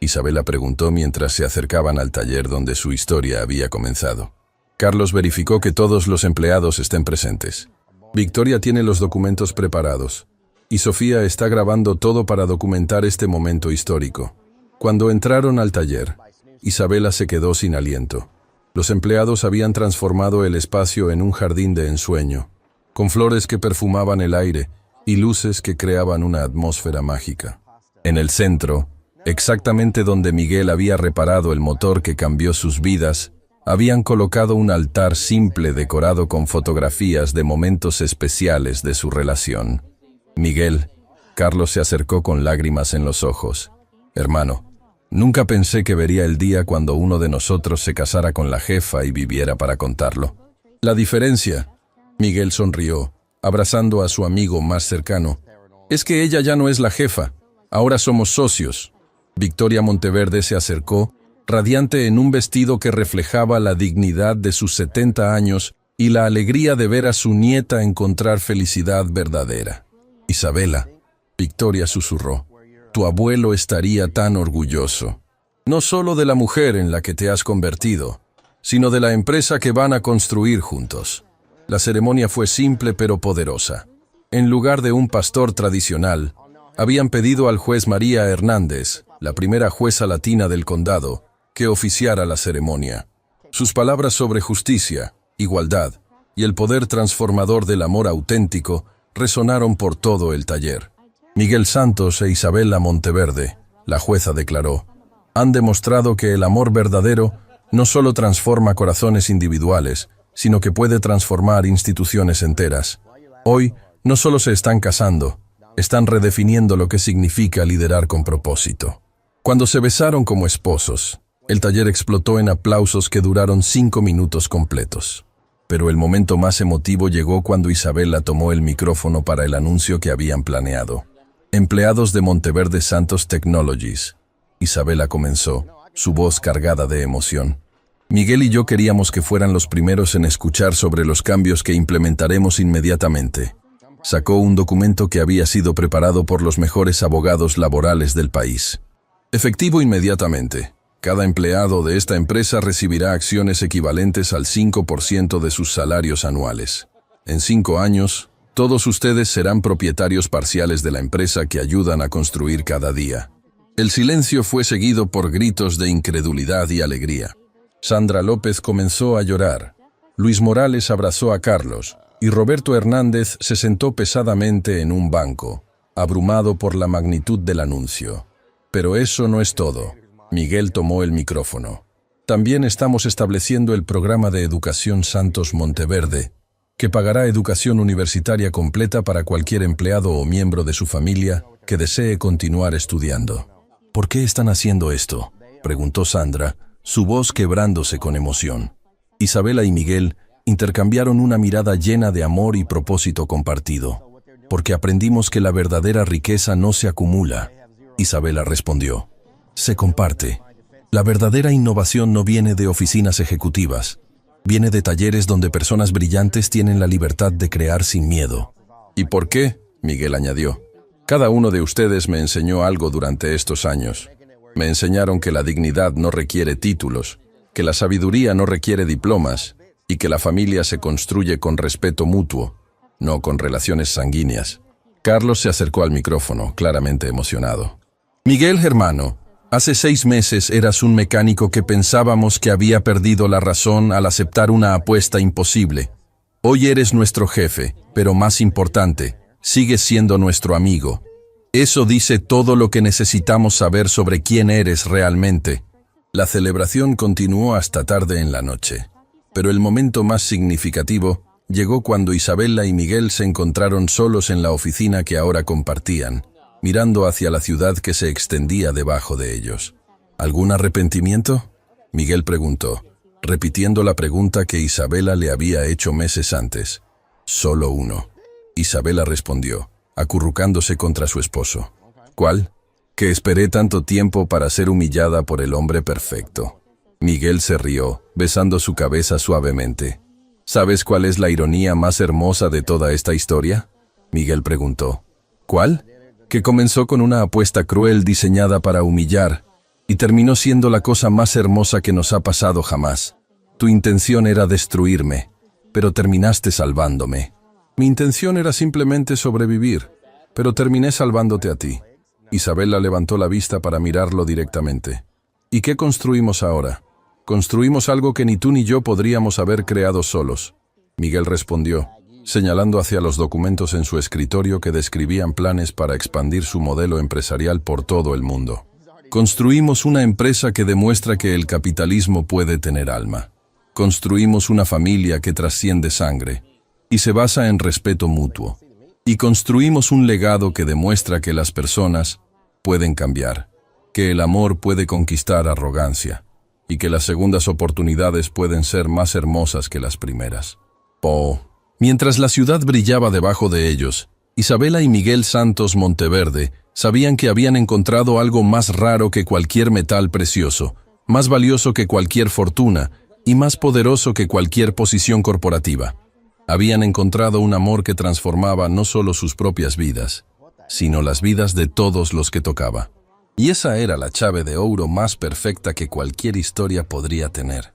Isabela preguntó mientras se acercaban al taller donde su historia había comenzado. Carlos verificó que todos los empleados estén presentes. Victoria tiene los documentos preparados, y Sofía está grabando todo para documentar este momento histórico. Cuando entraron al taller, Isabela se quedó sin aliento. Los empleados habían transformado el espacio en un jardín de ensueño, con flores que perfumaban el aire y luces que creaban una atmósfera mágica. En el centro, exactamente donde Miguel había reparado el motor que cambió sus vidas, habían colocado un altar simple decorado con fotografías de momentos especiales de su relación. Miguel, Carlos se acercó con lágrimas en los ojos. Hermano, nunca pensé que vería el día cuando uno de nosotros se casara con la jefa y viviera para contarlo. La diferencia, Miguel sonrió, abrazando a su amigo más cercano, es que ella ya no es la jefa, ahora somos socios. Victoria Monteverde se acercó, radiante en un vestido que reflejaba la dignidad de sus 70 años y la alegría de ver a su nieta encontrar felicidad verdadera. Isabela, Victoria susurró, tu abuelo estaría tan orgulloso, no solo de la mujer en la que te has convertido, sino de la empresa que van a construir juntos. La ceremonia fue simple pero poderosa. En lugar de un pastor tradicional, habían pedido al juez María Hernández, la primera jueza latina del condado, que oficiara la ceremonia. Sus palabras sobre justicia, igualdad y el poder transformador del amor auténtico resonaron por todo el taller. Miguel Santos e Isabela Monteverde, la jueza declaró, han demostrado que el amor verdadero no solo transforma corazones individuales, sino que puede transformar instituciones enteras. Hoy, no solo se están casando, están redefiniendo lo que significa liderar con propósito. Cuando se besaron como esposos, el taller explotó en aplausos que duraron 5 minutos completos. Pero el momento más emotivo llegó cuando Isabela tomó el micrófono para el anuncio que habían planeado. Empleados de Monteverde Santos Technologies. Isabela comenzó, su voz cargada de emoción. Miguel y yo queríamos que fueran los primeros en escuchar sobre los cambios que implementaremos inmediatamente. Sacó un documento que había sido preparado por los mejores abogados laborales del país. Efectivo inmediatamente. Cada empleado de esta empresa recibirá acciones equivalentes al 5% de sus salarios anuales. En 5 años, todos ustedes serán propietarios parciales de la empresa que ayudan a construir cada día. El silencio fue seguido por gritos de incredulidad y alegría. Sandra López comenzó a llorar. Luis Morales abrazó a Carlos y Roberto Hernández se sentó pesadamente en un banco, abrumado por la magnitud del anuncio. Pero eso no es todo. Miguel tomó el micrófono. También estamos estableciendo el programa de educación Santos Monteverde, que pagará educación universitaria completa para cualquier empleado o miembro de su familia que desee continuar estudiando. ¿Por qué están haciendo esto?, preguntó Sandra, su voz quebrándose con emoción. Isabela y Miguel intercambiaron una mirada llena de amor y propósito compartido. Porque aprendimos que la verdadera riqueza no se acumula. Isabela respondió. Se comparte. La verdadera innovación no viene de oficinas ejecutivas. Viene de talleres donde personas brillantes tienen la libertad de crear sin miedo. ¿Y por qué?, Miguel añadió. Cada uno de ustedes me enseñó algo durante estos años. Me enseñaron que la dignidad no requiere títulos, que la sabiduría no requiere diplomas y que la familia se construye con respeto mutuo, no con relaciones sanguíneas. Carlos se acercó al micrófono, claramente emocionado. Miguel, hermano, hace 6 meses eras un mecánico que pensábamos que había perdido la razón al aceptar una apuesta imposible. Hoy eres nuestro jefe, pero más importante, sigues siendo nuestro amigo. Eso dice todo lo que necesitamos saber sobre quién eres realmente. La celebración continuó hasta tarde en la noche, pero el momento más significativo llegó cuando Isabela y Miguel se encontraron solos en la oficina que ahora compartían, mirando hacia la ciudad que se extendía debajo de ellos. ¿Algún arrepentimiento?, Miguel preguntó, repitiendo la pregunta que Isabela le había hecho meses antes. Solo uno. Isabela respondió, acurrucándose contra su esposo. ¿Cuál? Que esperé tanto tiempo para ser humillada por el hombre perfecto. Miguel se rió, besando su cabeza suavemente. ¿Sabes cuál es la ironía más hermosa de toda esta historia?, Miguel preguntó. ¿Cuál? Que comenzó con una apuesta cruel diseñada para humillar y terminó siendo la cosa más hermosa que nos ha pasado jamás. Tu intención era destruirme, pero terminaste salvándome. Mi intención era simplemente sobrevivir, pero terminé salvándote a ti. Isabela levantó la vista para mirarlo directamente. ¿Y qué construimos ahora? Construimos algo que ni tú ni yo podríamos haber creado solos. Miguel respondió, señalando hacia los documentos en su escritorio que describían planes para expandir su modelo empresarial por todo el mundo. Construimos una empresa que demuestra que el capitalismo puede tener alma. Construimos una familia que trasciende sangre y se basa en respeto mutuo. Y construimos un legado que demuestra que las personas pueden cambiar, que el amor puede conquistar arrogancia y que las segundas oportunidades pueden ser más hermosas que las primeras. Mientras la ciudad brillaba debajo de ellos, Isabela y Miguel Santos Monteverde sabían que habían encontrado algo más raro que cualquier metal precioso, más valioso que cualquier fortuna y más poderoso que cualquier posición corporativa. Habían encontrado un amor que transformaba no solo sus propias vidas, sino las vidas de todos los que tocaba. Y esa era la llave de oro más perfecta que cualquier historia podría tener.